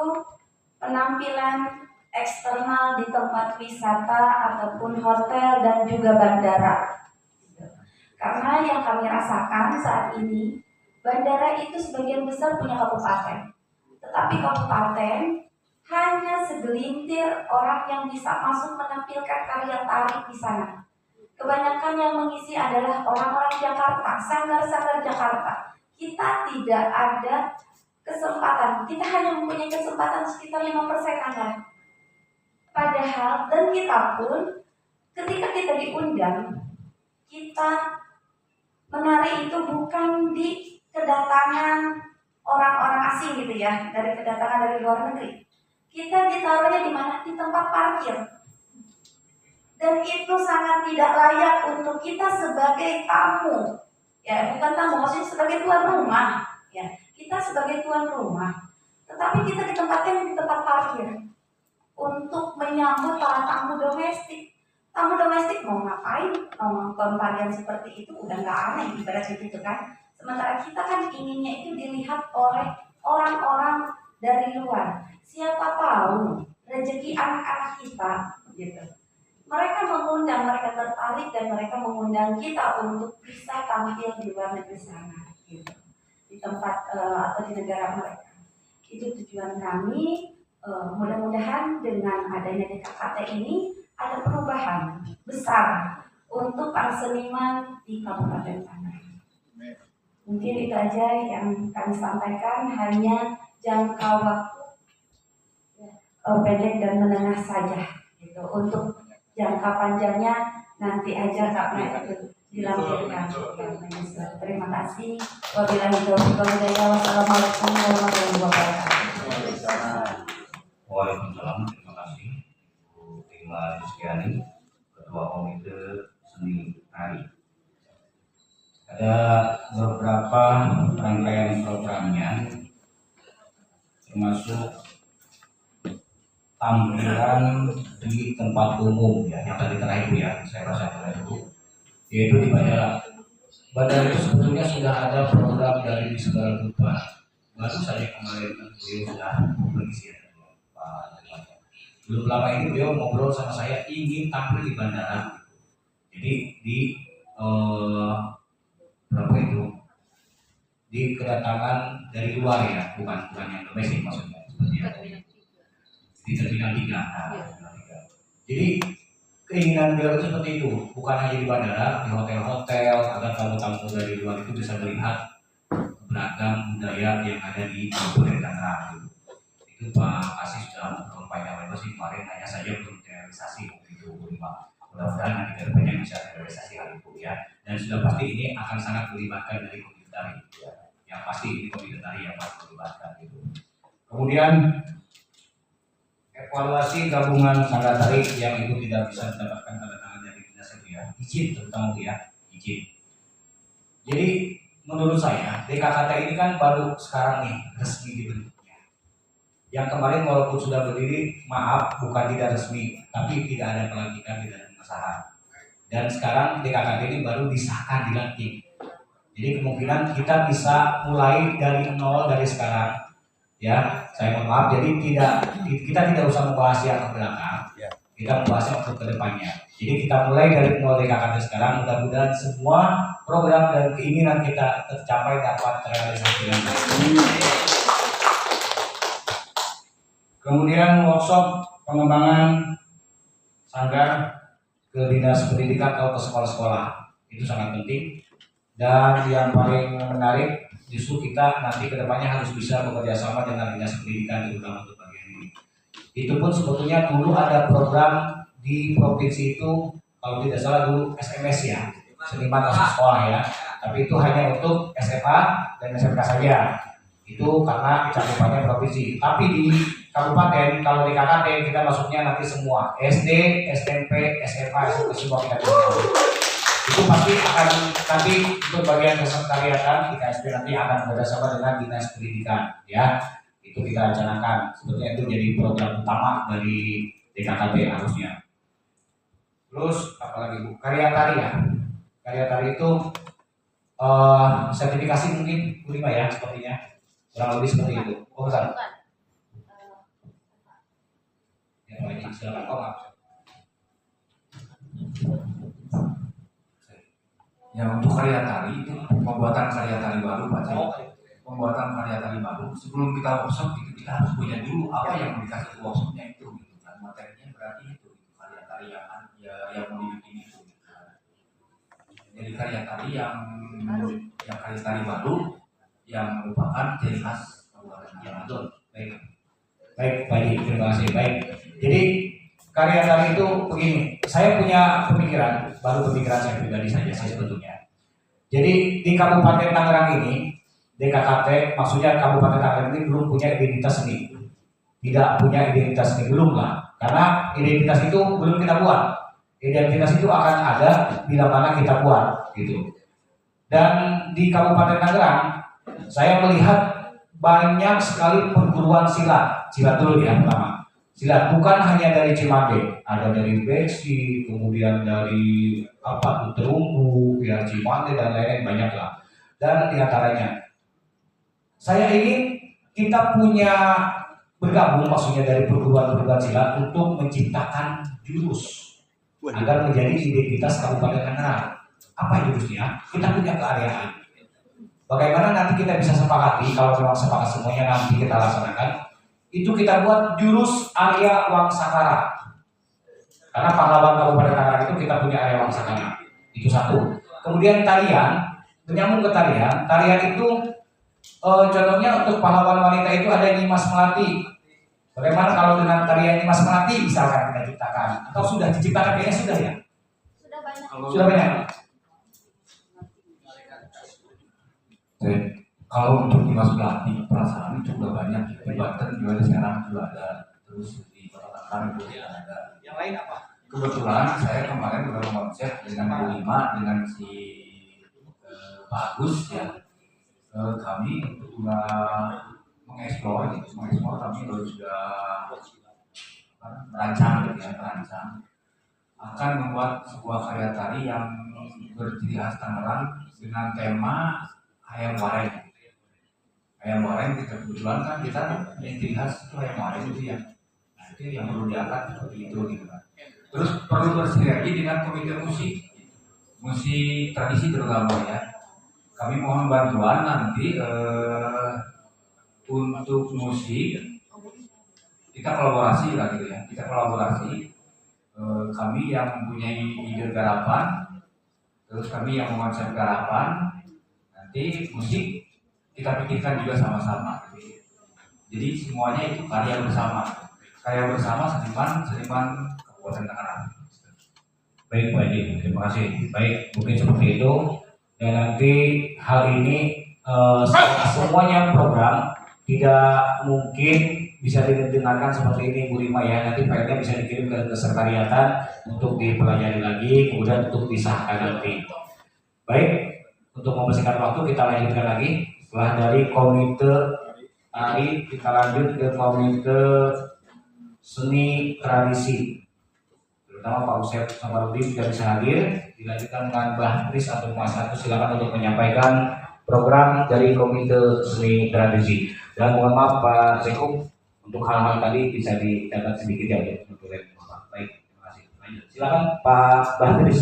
penampilan eksternal di tempat wisata ataupun hotel dan juga bandara. Karena yang kami rasakan saat ini, bandara itu sebagian besar punya kabupaten, tetapi kabupaten hanya segelintir orang yang bisa masuk menampilkan karya tari di sana. Kebanyakan yang mengisi adalah orang-orang Jakarta, sanggar-sanggar Jakarta. Kita tidak ada kesempatan, kita hanya mempunyai kesempatan sekitar 5% aja. Padahal, dan kita pun ketika kita diundang, kita menari itu bukan di kedatangan orang-orang asing gitu ya, dari kedatangan dari luar negeri. Kita ditaruhnya di mana? Di tempat parkir. Dan itu sangat tidak layak untuk kita sebagai tamu. Ya, bukan tamu, maksudnya sebagai tuan rumah. Ya, kita sebagai tuan rumah. Tetapi kita ditempatkan di tempat parkir untuk menyambut para tamu domestik. Tamu domestik mau ngapain? Mau nonton tarian seperti itu udah nggak aneh ibarat gitu kan. Sementara kita kan inginnya itu dilihat oleh orang-orang dari luar. Siapa tahu rezeki anak-anak kita gitu mereka mengundang, mereka tertarik dan mereka mengundang kita untuk bisa tampil di luar negeri sana, gitu. Di tempat atau di negara mereka. Itu tujuan kami. Mudah-mudahan dengan adanya DKKT ini ada perubahan besar untuk para seniman di Kabupaten Tangerang. Mungkin itu aja yang kami sampaikan, hanya jangka waktu pendek dan menengah saja gitu. Untuk jangka panjangnya nanti aja karena itu dilampirkan. Terima kasih. Wabillahi taufiq wal hidayah. Wassalamualaikum warahmatullahi wabarakatuh. Waalaikumsalam, terima kasih Bu Tinggal Rizkyani, Ketua Komite Seni Tari. Ada beberapa rangkaian programnya, termasuk tampilan di tempat umum ya, yang tadi terakhir ya, saya rasa terakhir yaitu di bandara. Bandara itu sebetulnya sudah ada program dari Segala Rupa. Baru saja kemarin beliau sudah berisi. Belum lama ini beliau ngobrol sama saya ingin tampil di bandara. Jadi di berapa itu? Di kedatangan dari luar ya, bukan yang domestik maksudnya. Seperti itu. Di terminal 3. Jadi keinginan beliau itu seperti itu, bukan hanya di bandara, di hotel-hotel, agar tamu-tamu dari luar itu bisa melihat beragam budaya yang ada di Kabupaten Tangerang. Itu Pak Asis sudah menyampaikan sih kemarin, hanya saja belum realisasi itu mudah-mudahan nanti kedepannya bisa realisasi hal itu ya. Dan sudah pasti ini akan sangat melibatkan dari komite tari ya. Yang pasti ini komite tari yang pasti melibatkan itu. Kemudian evaluasi gabungan sanggar tari yang itu tidak bisa mendapatkan tanda tangan dari dinas itu ya, izin terutama ya, izin. Jadi menurut saya DKKT ini kan baru sekarang nih resmi dibentuk. Yang kemarin walaupun sudah berdiri, maaf bukan tidak resmi, tapi tidak ada pelantikan, tidak ada pengesahan. Dan sekarang DKKT ini baru disahkan dilantik. Jadi kemungkinan kita bisa mulai dari nol dari sekarang. Ya, saya mohon maaf. Jadi kita tidak usah membahas yang ke belakang. Kita membahasnya untuk kedepannya. Jadi kita mulai dari nol DKKT sekarang. Mudah-mudahan semua program dan keinginan kita tercapai dapat terrealisasi dengan baik. Kemudian workshop pengembangan sanggar ke dinas pendidikan atau ke sekolah-sekolah itu sangat penting. Dan yang paling menarik justru kita nanti kedepannya harus bisa bekerja sama dengan dinas pendidikan terutama untuk bagian ini. Itu pun sebetulnya dulu ada program di provinsi itu kalau tidak salah dulu SMS ya, seniman masuk sekolah ya. Tapi itu hanya untuk SMA dan SMK saja. Itu karena cakupannya provinsi. Tapi di kabupaten kalau di KKT kita masuknya nanti semua SD, SMP, SMA, SMP semua kita masuk. Itu pasti akan nanti untuk bagian kesekretariatan di KSP nanti akan bekerjasama dengan dinas pendidikan ya. Itu kita rencanakan. Sebetulnya itu jadi program utama dari DKKT harusnya. Terus apalagi Bu? Karya tari ya. Karya tari itu sertifikasi mungkin Bu Rima ya sepertinya. Kurang lebih seperti itu. Oh, bukan. Ya, baik, silakan kok, Mas. Ya, untuk karya tari itu pembuatan karya tari baru Pak Cik. Pembuatan karya tari baru sebelum kita workshop itu kita harus punya dulu apa yang mau dikasih workshopnya itu gitu kan. Materinya berarti itu karya tari yang mau dibikin itu gitu. Jadi karya tari yang karya tari baru yang merupakan ciri khas Kabupaten Ya, betul. Baik. Baik, terima kasih. Baik. Jadi karya tari itu begini, saya punya pemikiran, baru pemikiran saya pribadi saja sih sebetulnya. Jadi di Kabupaten Tangerang ini, DKKT, maksudnya Kabupaten Tangerang ini belum punya identitas seni. Tidak punya identitas seni, belum lah. Karena identitas itu belum kita buat. Identitas itu akan ada bila mana kita buat, gitu. Dan di Kabupaten Tangerang, saya melihat banyak sekali perguruan silat dulu ya pertama. Silat bukan hanya dari Cimande, ada dari Beksi, kemudian dari Terumbu, ya Cimande dan lain-lain banyak lah. Dan diantaranya, saya ingin kita punya bergabung maksudnya dari perguruan silat untuk menciptakan jurus agar menjadi identitas Kabupaten Tangerang. Apa itu Gusnya? Kita punya keareaan. Bagaimana nanti kita bisa sepakati, kalau memang sepakat semuanya nanti kita laksanakan, itu kita buat jurus area Wangsakara. Karena pahlawan Kabupaten Tangerang itu kita punya area Wangsakara. Itu satu. Kemudian tarian, menyambung ke tarian. Tarian itu contohnya untuk pahlawan wanita itu ada Nyimas Melati. Bagaimana kalau dengan tarian Nyimas Melati misalkan kita ciptakan? Atau sudah diciptakan? Kayaknya sudah ya? Sudah banyak. Kalau untuk Dimas Melati perasaan itu sudah banyak di Banten juga sekarang juga ada, terus di Kota Tangerang juga ada. Yang lain apa? Kebetulan saya kemarin udah konsep dengan Bu Lima dengan si Bagus ya. Kami juga mengeksplor kami sudah merancang akan membuat sebuah karya tari yang berciri khas Tangerang dengan tema ayam goreng. Ayam goreng kita kebetulan kan kita yang ciri khas itu ayam goreng itu ya. Nah, itu yang perlu diangkat seperti itu gitu kan. Terus perlu bersinergi dengan komite musik tradisi terutama ya. Kami mohon bantuan nanti untuk musik kita kolaborasi lah gitu ya. Kita kolaborasi. Kami yang mempunyai ide garapan, terus kami yang mengonsep garapan. Nanti musik kita pikirkan juga sama-sama. Jadi semuanya itu karya bersama seniman Kabupaten Tangerang. Baik Pak Edi, terima kasih. Baik, mungkin seperti itu. Dan nanti hal ini semuanya program tidak mungkin bisa didengarkan seperti ini Bu Lima ya. Nanti filenya bisa dikirim ke sekretariatan untuk dipelajari lagi, kemudian untuk disahkan nanti. Baik. Untuk membersihkan waktu kita lanjutkan lagi. Setelah dari komite tari kita lanjut ke komite seni tradisi. Terutama Pak Usep Samarudin sudah bisa hadir. Dilanjutkan dengan Mbah Tris atau Mas Agus, silakan untuk menyampaikan program dari komite seni tradisi. Dan mohon maaf Pak Sekuk untuk hal-hal tadi bisa dicatat sedikit ya untuk Baik, terima kasih. Lanjut. Silakan Pak Mbah Tris.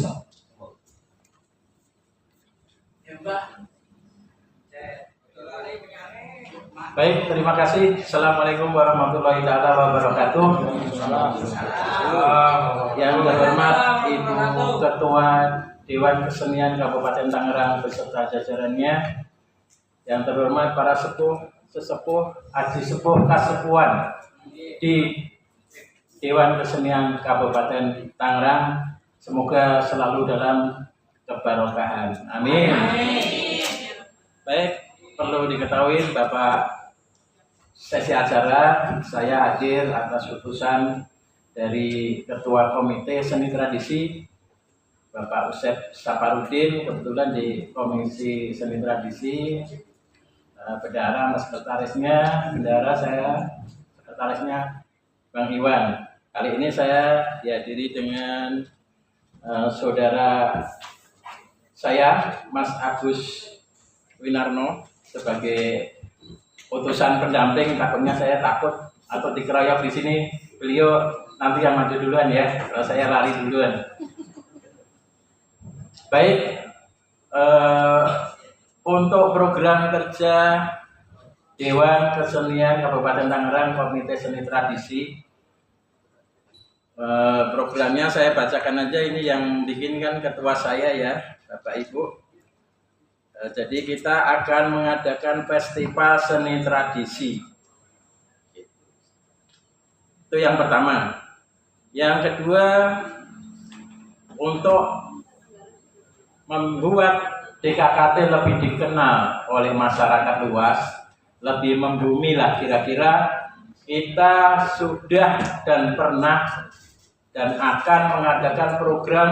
Baik, terima kasih. Assalamualaikum warahmatullahi wabarakatuh. Yang terhormat Ibu Ketua Dewan Kesenian Kabupaten Tangerang beserta jajarannya, yang terhormat para sesepuh, aji sepuh kasepuhan di Dewan Kesenian Kabupaten Tangerang, semoga selalu dalam kebarokahan. Amin. Baik, perlu diketahui Bapak sesi acara saya hadir atas utusan dari Ketua Komite Seni Tradisi Bapak Usep Saparudin, kebetulan di Komisi Seni Tradisi. Bendahara sekretarisnya, sekretarisnya Bang Iwan. Kali ini saya dihadiri dengan saudara saya Mas Agus Winarno sebagai utusan pendamping. Takutnya saya takut atau dikeroyok di sini, beliau nanti yang maju duluan ya, kalau saya lari duluan. Baik, untuk program kerja Dewan Kesenian Kabupaten Tangerang Komite Seni Tradisi, programnya saya bacakan aja, ini yang bikinkan ketua saya ya Bapak Ibu. Jadi kita akan mengadakan festival seni tradisi. Itu yang pertama. Yang kedua, untuk membuat DKKT lebih dikenal oleh masyarakat luas, lebih membumi lah kira-kira, kita sudah dan pernah dan akan mengadakan program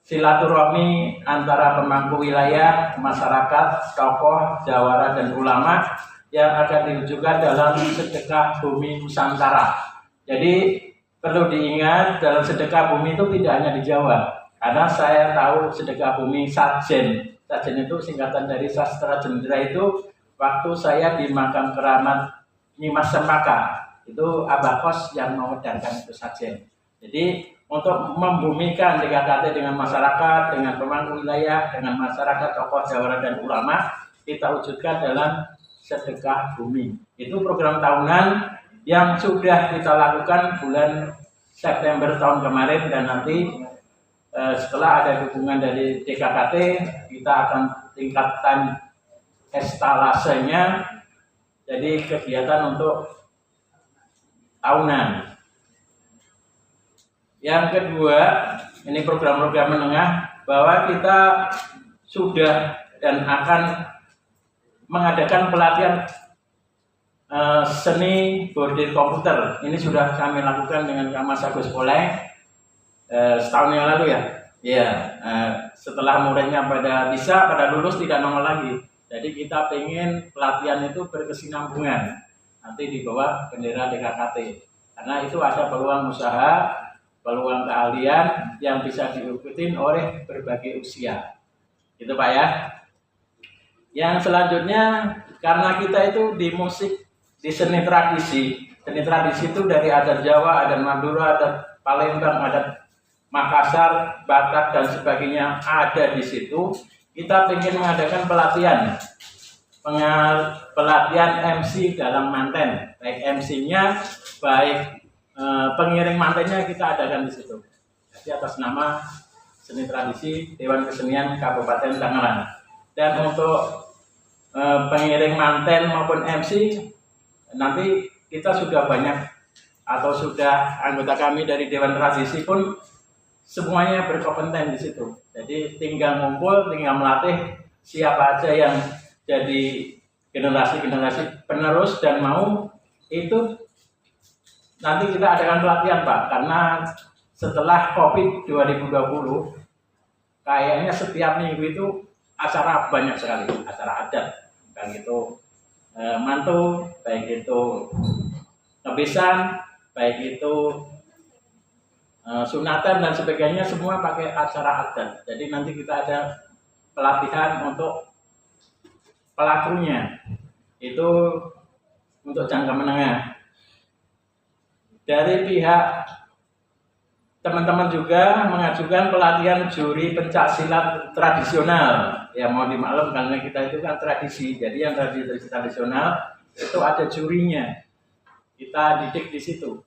silaturahmi antara pemangku wilayah, masyarakat, tokoh, jawara, dan ulama yang akan diwujudkan dalam sedekah bumi Nusantara. Jadi perlu diingat, dalam sedekah bumi itu tidak hanya di Jawa, karena saya tahu sedekah bumi Sajen. Sajen itu singkatan dari Sastra Jendera. Itu waktu saya di makam keramat Nyimas Sempaka, itu Abah Kos yang mengedarkan itu Sajen. Jadi untuk membumikan DKKT dengan masyarakat, dengan pemangku wilayah, dengan masyarakat, tokoh jawara dan ulama, kita wujudkan dalam sedekah bumi. Itu program tahunan yang sudah kita lakukan bulan September tahun kemarin, dan nanti setelah ada dukungan dari DKKT, kita akan tingkatkan estalasenya jadi kegiatan untuk tahunan. Yang kedua, ini program-program menengah, bahwa kita sudah dan akan mengadakan pelatihan seni bordir komputer. Ini sudah kami lakukan dengan Mas Agus Poleng setahun yang lalu ya. Ya, setelah muridnya pada lulus tidak nongol lagi. Jadi kita pengen pelatihan itu berkesinambungan nanti di bawah bendera DKKT, karena itu ada peluang usaha, peluang keahlian yang bisa diikutin oleh berbagai usia. Gitu Pak ya. Yang selanjutnya, karena kita itu di musik, di seni tradisi itu dari adat Jawa, adat Madura, adat Palembang, adat Makassar, Batak dan sebagainya ada di situ. Kita ingin mengadakan pelatihan MC dalam manten, baik MC-nya, baik pengiring mantennya kita adakan di situ. Jadi atas nama Seni Tradisi Dewan Kesenian Kabupaten Tangerang. Dan untuk pengiring manten maupun MC, nanti kita sudah banyak atau sudah anggota kami dari Dewan Tradisi pun semuanya berkompeten di situ. Jadi tinggal ngumpul, tinggal melatih siapa aja yang jadi generasi penerus dan mau itu. Nanti kita adakan pelatihan Pak, karena setelah COVID 2020 kayaknya setiap minggu itu acara banyak sekali, acara adat, baik itu mantu, baik itu kebisan, baik itu sunatan dan sebagainya, semua pakai acara adat. Jadi nanti kita ada pelatihan untuk pelakunya, itu untuk jangka menengah. Dari pihak teman-teman juga mengajukan pelatihan juri pencak silat tradisional. Ya mau dimaklum karena kita itu kan tradisi, jadi yang tradisi tradisional itu ada jurinya. Kita didik di situ.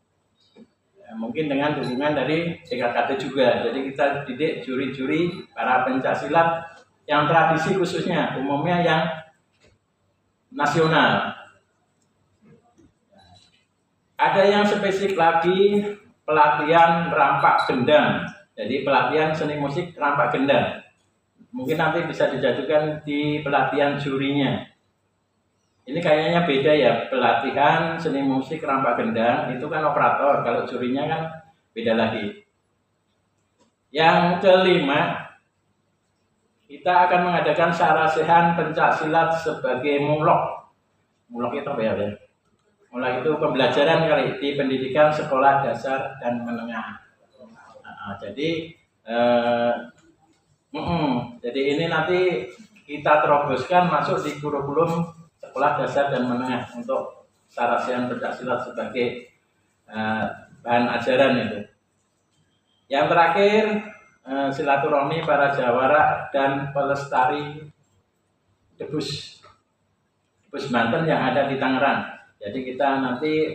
Mungkin dengan dukungan dari DKKT juga. Jadi kita didik juri-juri para pencaksilat yang tradisi khususnya, umumnya yang nasional. Ada yang spesifik lagi pelatihan rampak gendang. Jadi pelatihan seni musik rampak gendang. Mungkin nanti bisa dijadikan di pelatihan jurinya. Ini kayaknya beda ya, pelatihan seni musik rampak gendang itu kan operator, kalau jurinya kan beda lagi. Yang kelima, kita akan mengadakan sarasehan pencak silat sebagai mulok. Mulok itu apa ya? Mulok itu pembelajaran kali di pendidikan sekolah dasar dan menengah. Jadi ini nanti kita teroboskan masuk di kurikulum sekolah dasar dan menengah untuk sarasehan pencak silat sebagai bahan ajaran itu. Yang terakhir, silaturahmi para jawara dan pelestari debus Banten yang ada di Tangerang. Jadi kita nanti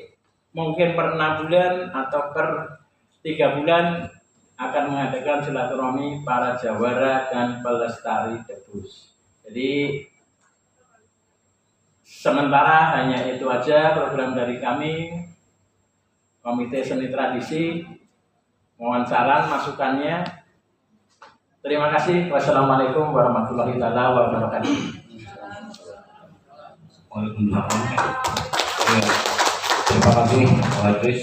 mungkin per 6 bulan atau per 3 bulan akan mengadakan silaturahmi para jawara dan pelestari debus. Jadi sementara hanya itu aja program dari kami, Komite Seni Tradisi. Mohon saran masukannya. Terima kasih. Wassalamualaikum warahmatullahi wabarakatuh. Terima kasih Pak Idris.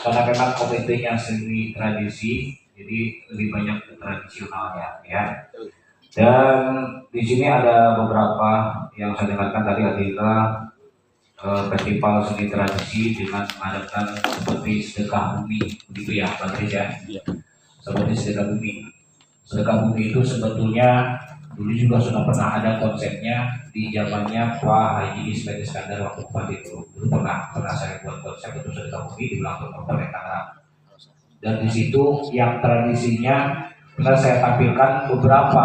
Karena memang komitenya seni tradisi, jadi lebih banyak ke tradisionalnya ya. Dan di sini ada beberapa yang saya dengarkan tadi adalah festival seni tradisi dengan mengadakan seperti sedekah bumi, begitu ya Pak Idris ya. Seperti sedekah bumi. Sedekah bumi itu sebetulnya dulu juga sudah pernah ada konsepnya di zamannya Pak Haji Ismail Iskandar waktu Bupati itu. Dulu pernah saya buat konsep untuk sedekah bumi di belakang Kabupaten Tangerang. Dan di situ yang tradisinya benar saya tampilkan beberapa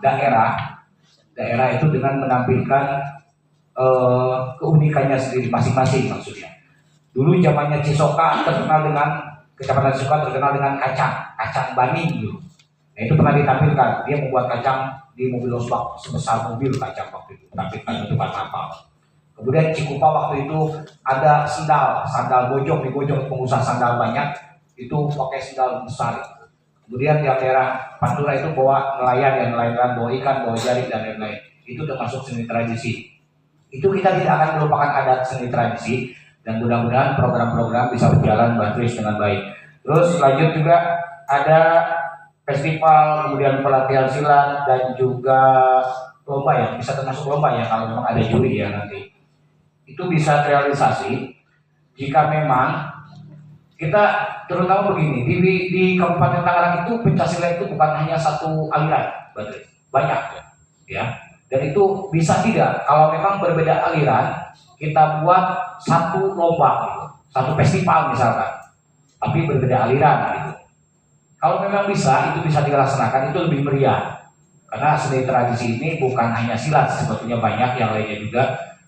daerah itu dengan menampilkan keunikannya sendiri masing-masing maksudnya. Dulu zamannya Cisoka terkenal dengan Kecamatan Cisoka terkenal dengan kacang baning dulu. Nah itu pernah ditampilkan, dia membuat kacang di mobil losbak sebesar mobil kacang waktu itu, tampilkan di tempat kapal. Kemudian Cikupa waktu itu ada sandal gojok, digojok pengusaha sandal banyak, itu pakai sandal besar. Kemudian di daerah Pantura itu bawa nelayan, bawa ikan, bawa jaring dan lain-lain. Itu termasuk seni tradisi. Itu kita tidak akan melupakan adat seni tradisi dan mudah-mudahan program-program bisa berjalan dengan baik. Terus lanjut juga ada festival, kemudian pelatihan silat dan juga lomba ya, bisa termasuk lomba ya kalau memang ada juri ya nanti. Itu bisa terrealisasi jika memang kita terutama begini di Kabupaten Tangerang itu pencaksilat itu bukan hanya satu aliran, banyak ya. Dan itu bisa tidak kalau memang berbeda aliran kita buat satu lomba gitu, satu festival misalkan, tapi berbeda aliran gitu. Kalau memang bisa, itu bisa dilaksanakan, itu lebih meriah. Karena seni tradisi ini bukan hanya silat, sebetulnya banyak yang lainnya juga.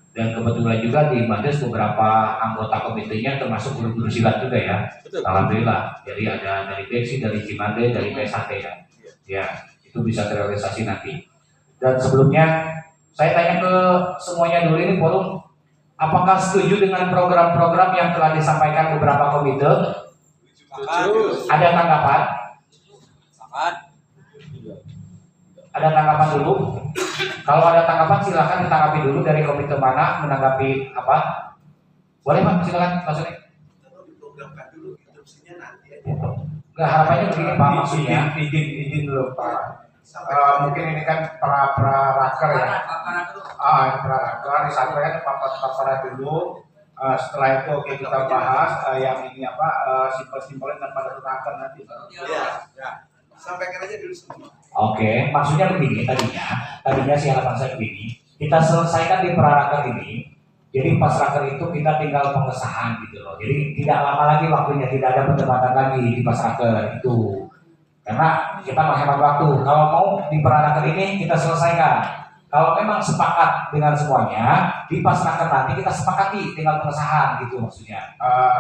Dan kebetulan juga di Mades beberapa anggota komitenya termasuk guru-guru silat juga ya. Alhamdulillah. Jadi ada dari Beksi, dari Cimande, dari PSHT ya. Ya, itu bisa terrealisasi nanti. Dan sebelumnya, saya tanya ke semuanya dulu ini forum, apakah setuju dengan program-program yang telah disampaikan beberapa komite? Ada tanggapan? Ada tanggapan dulu? Kalau ada tanggapan silakan ditanggapi dulu dari komite mana menanggapi apa? Boleh Pak, silakan Pak Soni. Nggak, harapannya begini Pak, maksudnya izin dulu Pak. Mungkin ini kan para raker ya. Para raker disampaikan paparan dulu. Setelah itu oke kita bahas yang ini apa simpel-simpelnya dan pada raker nanti. Ya. Sampaikan aja dulu semua. Oke, maksudnya begini tadinya sih harapan saya begini, kita selesaikan di praraker ini, jadi pas raker itu kita tinggal pengesahan gitu loh, jadi tidak lama lagi waktunya, tidak ada perdebatan lagi di pas raker itu, karena kita menghemat waktu. Kalau mau di praraker ini kita selesaikan, kalau memang sepakat dengan semuanya, di pas raker nanti kita sepakati tinggal pengesahan gitu maksudnya.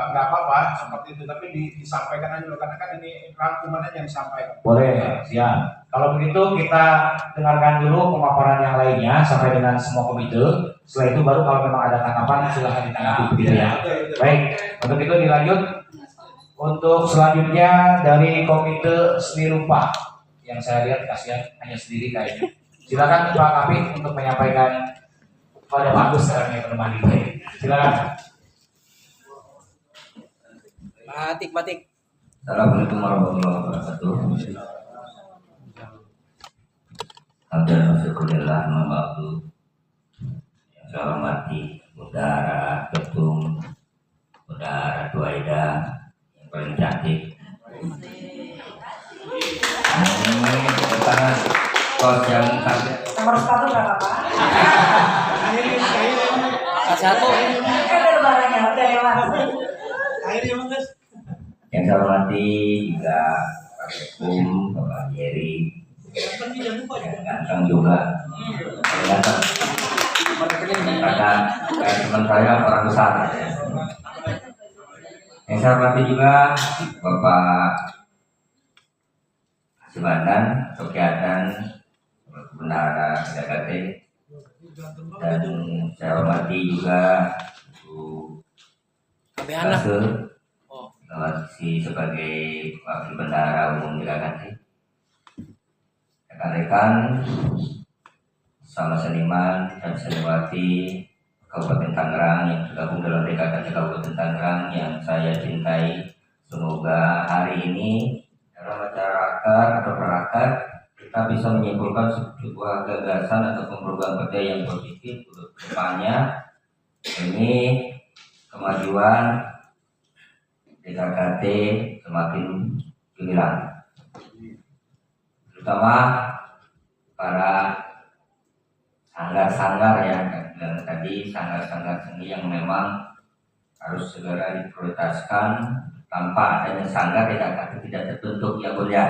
Nggak apa-apa seperti itu, tapi disampaikan aja karena kan ini rangkumannya yang disampaikan. Boleh, siap. Kalau begitu kita dengarkan dulu pemaparan yang lainnya sampai dengan semua komite. Setelah itu baru kalau memang ada tanggapan silahkan ditanggapi begitu ya. Baik, untuk itu dilanjut. Untuk selanjutnya dari komite seni rupa yang saya lihat kasihan hanya sendiri kayaknya. Silakan Pak Kapit untuk menyampaikan. Pada bagus sekarang yang menemani. Silakan. Batik. Assalamualaikum warahmatullahi wabarakatuh. Alhamdulillah membantu. Yang saya hormati Saudara Ketum, Saudara Duaida yang paling cantik. Tangan kos yang cantik. Nomor 1 berapa Pak? Satu. Kan ada barangnya, udah lewat. Yang saya hormati juga Pak Ketum, Bapak Jerry, ganteng juga, ganteng. Karena teman saya orang besar. Yang saya hormati juga Bapak Simandan, Sokiatan, Bendahara KKT, dan saya hormati juga Bu Kase, sebagai Wakil Bendahara Umum KKT. Rekan-rekan sama seniman dan seniwati Kabupaten Tangerang yang tergabung dalam DKKT Kabupaten Tangerang yang saya cintai, semoga hari ini dalam acara raker atau peraker kita bisa menyimpulkan sebuah gagasan atau perubahan kerja yang positif untuk depannya demi kemajuan DKKT semakin gemilang, terutama para sanggar-sanggar ya, dan tadi sanggar-sanggar seni yang memang harus segera diprioritaskan tanpa adanya sanggar tidak terbentuk ya Bun ya.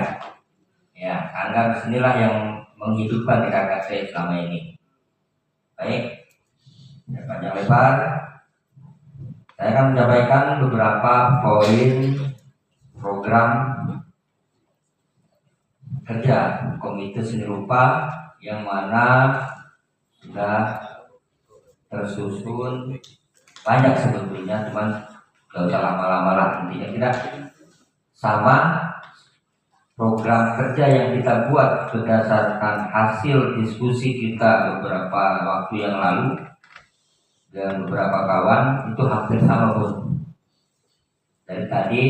Ya, sanggar sinilah yang menghidupkan DKKT selama ini. Baik, ya, panjang lebar. Saya akan menyampaikan beberapa poin program kerja Komite Seni Rupa yang mana sudah tersusun banyak sebetulnya, cuman gak usah lama-lama lah, intinya kita sama program kerja yang kita buat berdasarkan hasil diskusi kita beberapa waktu yang lalu dan beberapa kawan itu hampir sama Bun. Dari tadi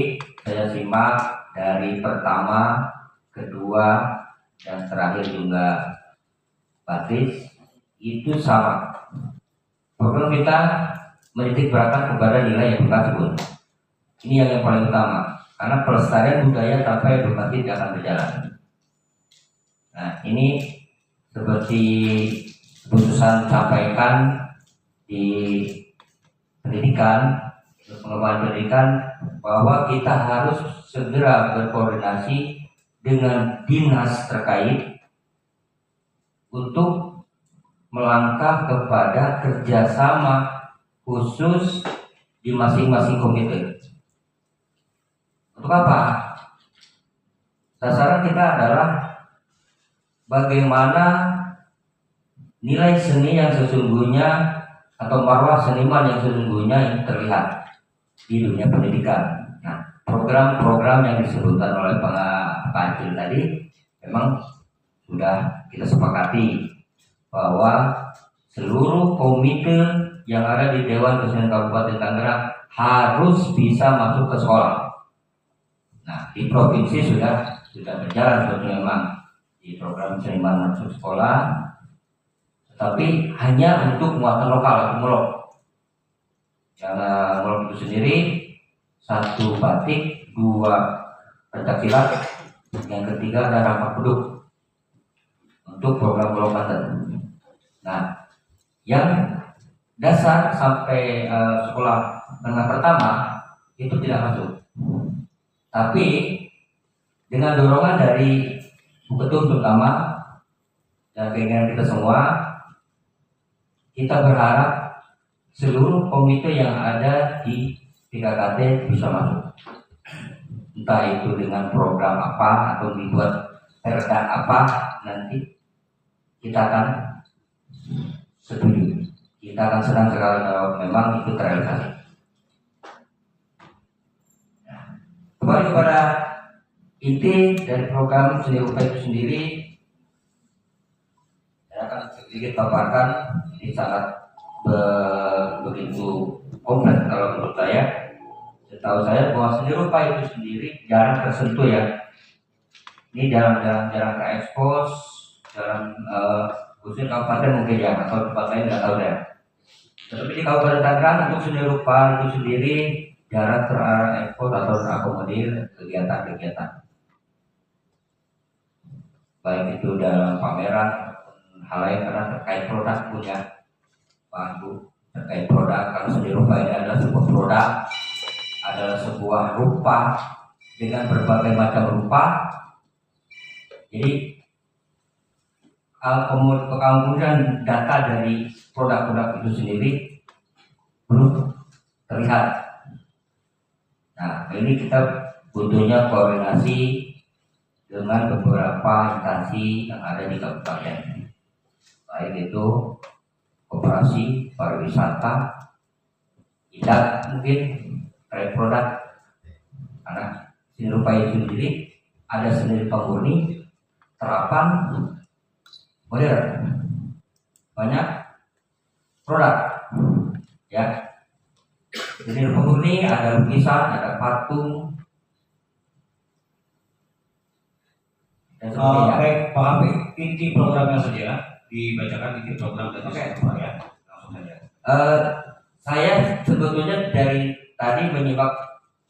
saya simak dari pertama, kedua, dan terakhir juga Patris itu sama. Program kita menitik beratkan kepada nilai edukasi Bun. Ini yang paling utama, karena pelestarian budaya tanpa edukasi tidak akan berjalan. Nah, ini seperti keputusan disampaikan di pendidikan, pengembangan pendidikan, bahwa kita harus segera berkoordinasi dengan dinas terkait untuk melangkah kepada kerjasama khusus di masing-masing komite. Untuk apa? Sasaran kita adalah bagaimana nilai seni yang sesungguhnya atau marwah seniman yang sesungguhnya ini terlihat di dunia pendidikan. Nah, program-program yang disebutkan oleh Pak Acil tadi memang sudah kita sepakati bahwa seluruh komite yang ada di Dewan Kesenian Kabupaten Tangerang harus bisa masuk ke sekolah. Nah, di provinsi sudah berjalan sebetulnya memang di program seniman masuk sekolah, tetapi hanya untuk muatan lokal atau mulok. Karena mulok itu sendiri 1 batik, 2 pencaksilat, yang ketiga ada rampak beduk untuk program Pulau Banten. Nah, yang dasar sampai sekolah menengah pertama itu tidak masuk. Tapi dengan dorongan dari ketum terutama dan keinginan kita semua, kita berharap seluruh komite yang ada di DKKT bisa masuk. Entah itu dengan program apa atau dibuat perda apa, nanti kita akan setuju. Kita akan senang sekali kalau memang itu terrealisasi. Kembali kepada inti dari program Seni Rupa itu sendiri, saya akan sedikit paparkan. Ini sangat begitu kompleks kalau menurut saya. Setahu saya bahwa Seni Rupa itu sendiri jarang tersentuh ya. Ini jarang terekspos, jarang khususnya kabupaten mungkin ya, atau tempat lain nggak tahu ya. Tetapi di Kabupaten Tangerang untuk Seni Rupa itu sendiri jarang terekspos atau terakomodir kegiatan-kegiatan, baik itu dalam pameran hal lain, karena terkait produk punya Pak, terkait produk. Kalau Seni Rupa ini adalah sebuah produk, adalah sebuah rupa dengan berbagai macam rupa. Jadi kemudian data dari produk-produk itu sendiri belum terlihat. Nah, ini kita butuhnya koordinasi dengan beberapa instansi yang ada di kabupaten, baik itu koperasi pariwisata, IDAK mungkin terkait produk, karena Seni Rupa itu sendiri ada seni rupa murni, terapan, modern, banyak produk ya. Seni rupa murni ada lukisan, ada patung, dan sebagainya. Baik, Pak Api, inti programnya saja dibacakan, inti program dari Seni Rupa ya, langsung saja. Saya sebetulnya dari tadi menyimak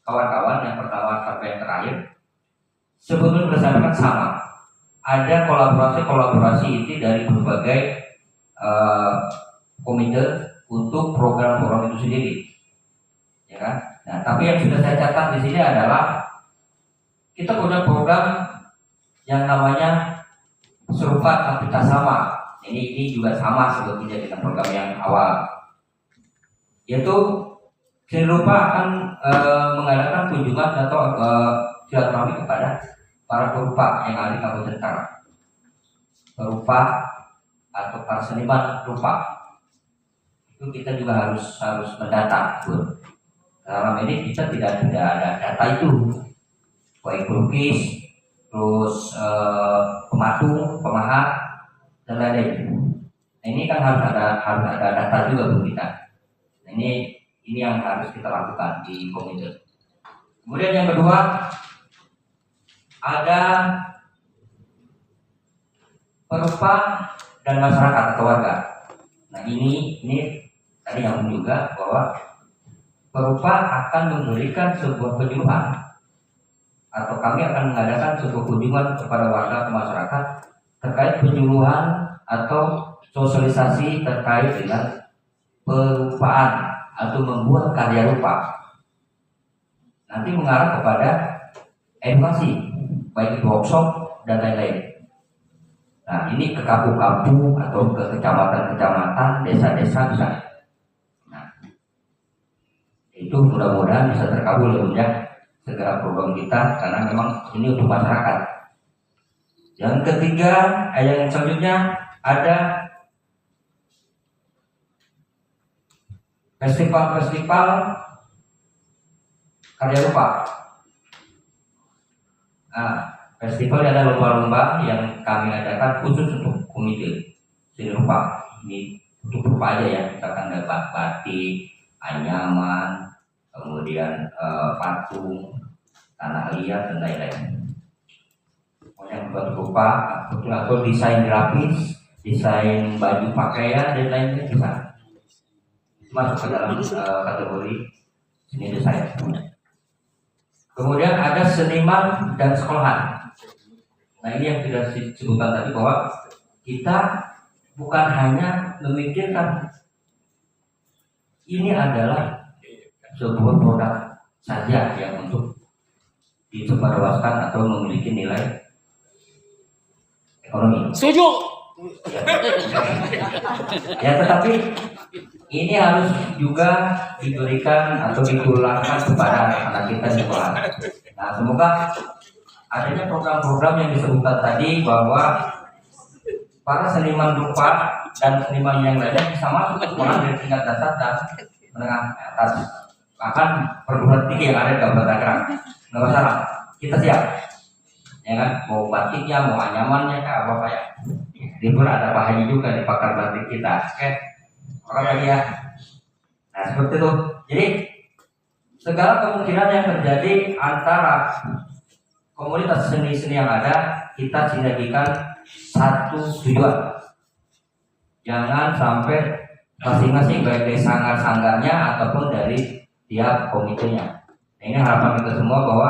kawan-kawan yang pertama sampai yang terakhir, sebetulnya berdasarkan sama. Ada kolaborasi itu dari berbagai komite untuk program-program itu sendiri, ya kan? Nah, tapi yang sudah saya catat di sini adalah kita punya program yang namanya serupa tapi tak sama. Ini juga sama sebetulnya dengan program yang awal, yaitu seni rupa akan mengadakan kunjungan atau silaturahmi kepada para perupa yang ada di Kabupaten Tangerang, perupa atau para seniman rupa. Itu kita juga harus mendata. Dalam ini kita tidak ada data itu, baik pelukis, terus pematung, pemahat, dan lain-lain. Nah, ini kan harus ada data juga buat kita. Nah, ini yang harus kita lakukan di komite. Kemudian yang kedua, ada perupa dan masyarakat atau warga. Nah, ini tadi yang juga bahwa perupa akan memberikan sebuah penyuluhan atau kami akan mengadakan sebuah kunjungan kepada warga atau masyarakat terkait penyuluhan atau sosialisasi terkait dengan perupaan atau membuat karya rupa. Nanti mengarah kepada edukasi, baik workshop dan lain-lain. Nah, ini ke kampung-kampung atau ke kecamatan-kecamatan, desa-desa misalnya. Itu mudah-mudahan bisa terkabul ya segera program kita, karena memang ini untuk masyarakat. Yang ketiga, yang selanjutnya ada festival-festival karya rupa. Nah, festival ada lomba-lomba yang kami adakan khusus untuk komite seni rupa. Ini untuk rupa aja ya, misalkan ada batik, anyaman, kemudian patung, tanah liat dan lain-lain. Yang buat rupa atau desain grafis, desain baju pakaian dan lain-lain bisa masuk ke dalam kategori seni desain. Kemudian ada seniman dan sekolahan. Nah, ini yang tidak disebutkan tadi bahwa kita bukan hanya memikirkan ini adalah sebuah produk saja yang untuk disebarluaskan atau memiliki nilai ekonomi. Setuju. Ya, tetapi ini harus juga diberikan atau ditulangkan kepada anak-anak kita di sekolah. Nah, semoga adanya program-program yang disebutkan tadi bahwa para seniman rupa dan seniman yang lainnya bisa masuk ke sekolah dari tingkat dasar dan menengah atas, bahkan perguruan tinggi yang ada di Kabupaten Tangerang. Nggak masalah, kita siap. Ya kan, mau batiknya, mau anyamannya, apa ya. Di pun ada Pak Haji juga di pakar batik kita. Oke, orang lagi ya. Nah, seperti itu. Jadi segala kemungkinan yang terjadi antara komunitas seni-seni yang ada, kita sinergikan satu tujuan. Jangan sampai masing-masing baik dari sanggar-sanggarnya ataupun dari tiap komitenya. Nah, ini harapan kita semua bahwa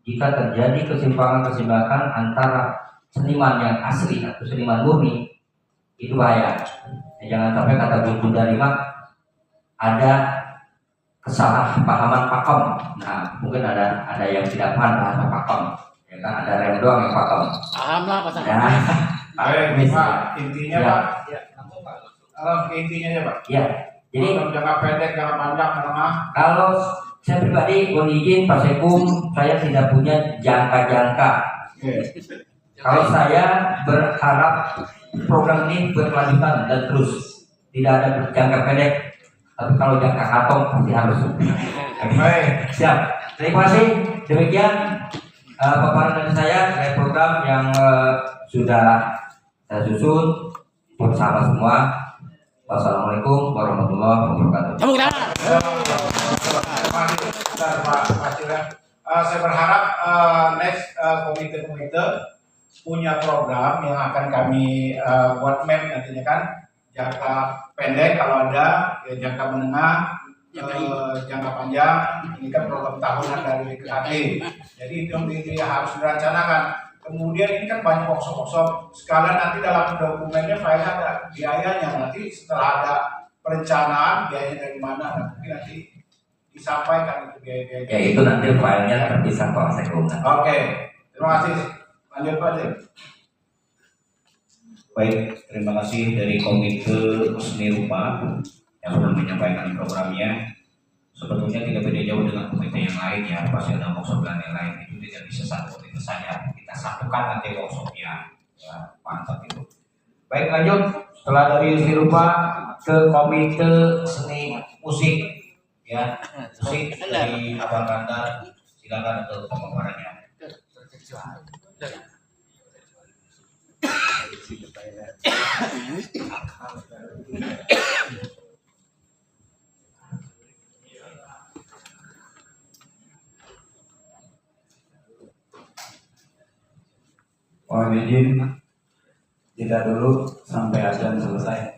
jika terjadi kesimpangan-kesimpangan antara seniman yang asli atau seniman murni, itu bahaya. Nah, jangan sampai kata Bunda Rima ada kesalahpahaman pakem. Nah, mungkin ada yang tidak paham bahasa pakem. Ya kan, ada rem doang yang pakem. Paham lah Pak. Nah, Baik, Pak, intinya ya. Pak. Intinya ya Pak. Ya, jadi jangka pendek, jangka panjang, menengah. kalau saya pribadi mohon izin Pak Sekum, saya tidak punya jangka-jangka. Kalau saya berharap program ini berkelanjutan dan terus, tidak ada jangka pendek, tapi kalau jangka katong pasti harus. Baik, siap. Terima kasih. Demikian paparan dari saya terkait program yang sudah saya susun. Bersama semua. Wassalamualaikum warahmatullahi wabarakatuh. Saya berharap next komite-komite punya program yang akan kami buat map nantinya kan, jangka pendek kalau ada, ya jangka menengah, jangka panjang. Ini kan program tahunan dari BKT, jadi itu yang harus direncanakan. Kemudian ini kan banyak workshop sekalian nanti dalam dokumennya filenya ada biayanya, nanti setelah ada perencanaan biayanya dari mana, nanti disampaikan itu biaya-biaya. Ya itu nanti filenya terpisah Pak Sekunda. Oke, terima kasih. Lanjut Pak Dim. Baik, terima kasih dari Komite Seni Rupa yang sudah menyampaikan programnya. Sebetulnya tidak beda jauh dengan komite yang lain ya, pasti ada workshop dan yang lain itu tidak bisa satu komite saja. Kita satukan nanti workshopnya, ya mantap itu. Baik lanjut, setelah dari seni rupa ke komite seni musik, ya musik dari Abang Kandar, silakan untuk pemaparannya. Mohon izin jeda dulu sampai azan selesai.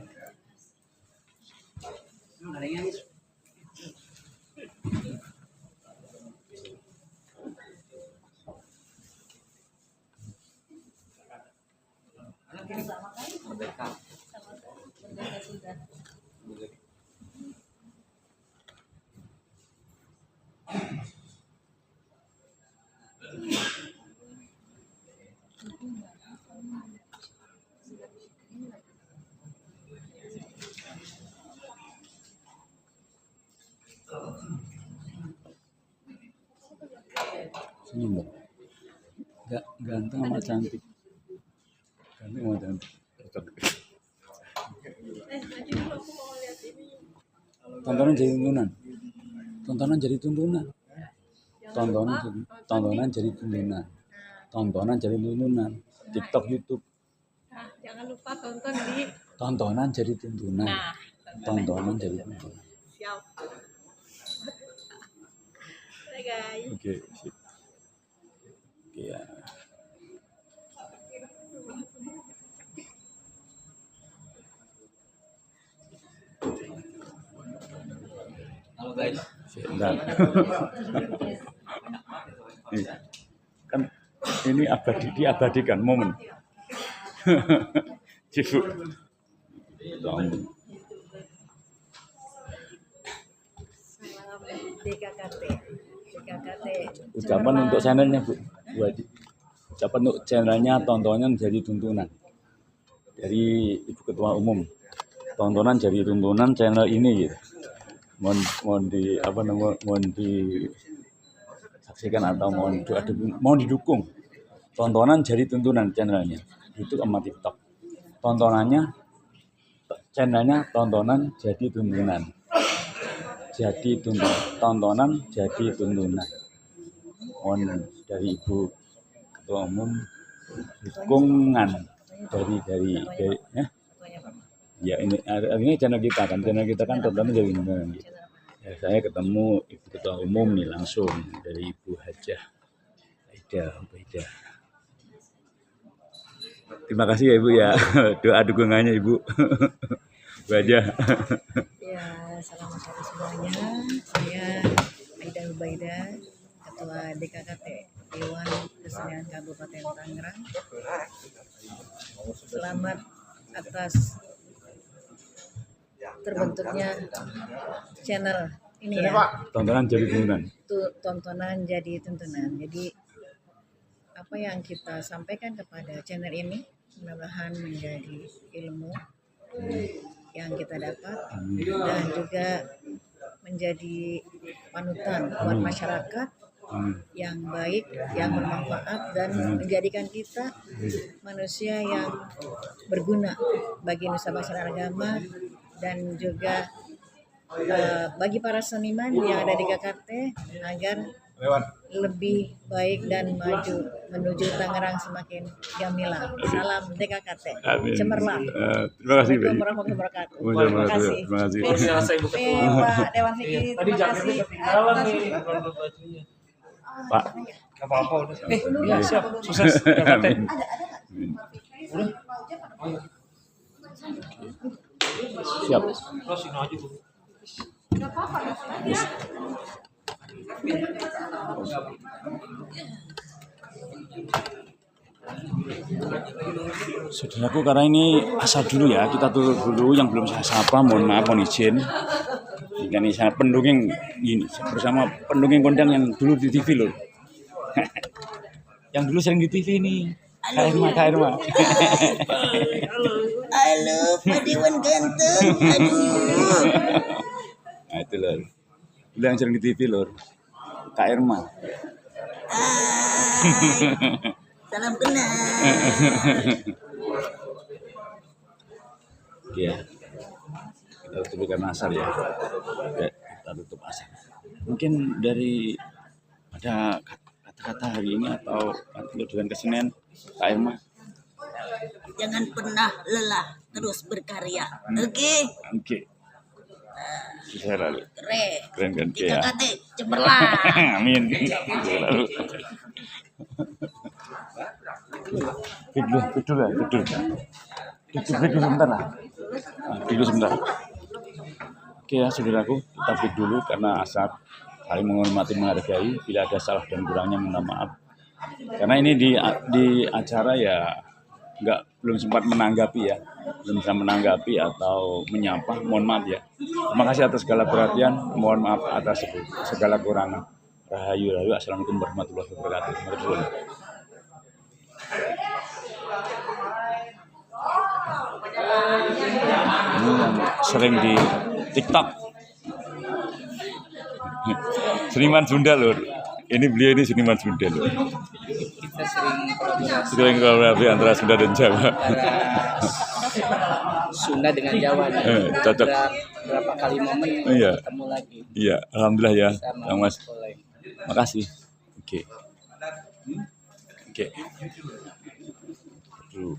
Senyum dong. Ganteng sama cantik. Ganteng sama cantik. Tontonan jadi tuntunan. Tontonan jadi tuntunan. Tontonan jadi tuntunan. Tontonan jadi tuntunan. TikTok, YouTube. Nah, jangan lupa tonton di Tontonan jadi tuntunan. Nah, Tontonan jadi tuntunan. siap. Bye guys. Oke, sip. Oke ya. Halo guys. Sebentar. Kan ini diabadikan momen. Cifu. DKKT. Ucapan untuk channelnya Bu Adi. Ucapan untuk channelnya tontonan jadi tuntunan dari Ibu Ketua Umum. Tontonan jadi tuntunan channel ini gitu. Mohon disaksikan atau mohon didukung. Tontonan jadi tuntunan channelnya. Itu sama TikTok. Channelnya tontonan jadi tuntunan. Tontonan jadi tuntunan. Mohon dari Ibu Ketua Umum dukungan dari ya ini channel kita kan tontonan jadi tuntunan. Ya, saya ketemu Ibu Ketua Umum nih langsung dari Ibu Hajah Aida Ubaidah. Terima kasih ya Ibu ya doa dukungannya Ibu. Bu Hajah. Ya, selamat sore semuanya. Saya Aida Ubaidah, Ketua DKKT Dewan Kesenian Kabupaten Tangerang. Selamat atas terbentuknya channel ini ya. Tontonan jadi tuntunan. Tontonan jadi tuntunan. Jadi apa yang kita sampaikan kepada channel ini mudah-mudahan menjadi ilmu yang kita dapat dan juga menjadi panutan buat masyarakat yang baik, yang bermanfaat dan menjadikan kita manusia yang berguna bagi nusa bangsa dan agama dan juga bagi para seniman yang ada di KKT agar lebih baik dan maju menuju Tangerang semakin gamilang. Salam DKKT. Cemerlang. Terima kasih. Assalamualaikum warahmatullahi wabarakatuh. Terima kasih. Terima kasih. Pak Dewan Fikri. Terima kasih. Pak. Gak apa-apa udah. Ya, siap. Sukses. Amin. Siap. Terus ini aja tuh. Gak apa-apa. Saudaraku, karena ini asal dulu ya, kita tutup dulu. Yang belum saya sapa, mohon maaf, mohon izin. Ini saya pendongeng ini bersama pendongeng kondang yang dulu di TV loh. Yang dulu sering di TV ini. Kak Irma. Halo, Pak Dewan ganteng. Aduh. Nah itu loh. Dulu yang sering di TV loh. Kak Irma. Salam kenal. Oke ya. Kita tutup asar ya. Oke, kita tutup asar. Mungkin dari ada kata-kata hari ini atau dengan kesenian Kak Irma. Jangan pernah lelah, terus berkarya. Oke. Oke. Saya lalu. Keren kan Tiga ya. kate, cemerlang. Amin. Lalu. Tidur sebentar lah. Tidur sebentar. Oke ya, saudaraku, kita break dulu karena asal saling menghormati, menghargai. Bila ada salah dan kurangnya, minta maaf. Karena ini di acara ya belum sempat menanggapi ya, belum bisa menanggapi atau menyapa. Mohon maaf ya. Terima kasih atas segala perhatian. Mohon maaf atas segala kurangan. Rahayu. Assalamualaikum warahmatullahi wabarakatuh. Ini yang sering di TikTok. Seniman Sunda lur. Beliau ini seniman Sunda lur. Kita Sering kolaborasi antara Sunda dan Jawa. Sunda dengan Jawa. Cocok. Berapa kali momen Iya. ketemu lagi. Iya, alhamdulillah ya, Sama Kang Mas. Koleng. Makasih. Oke. Dulu.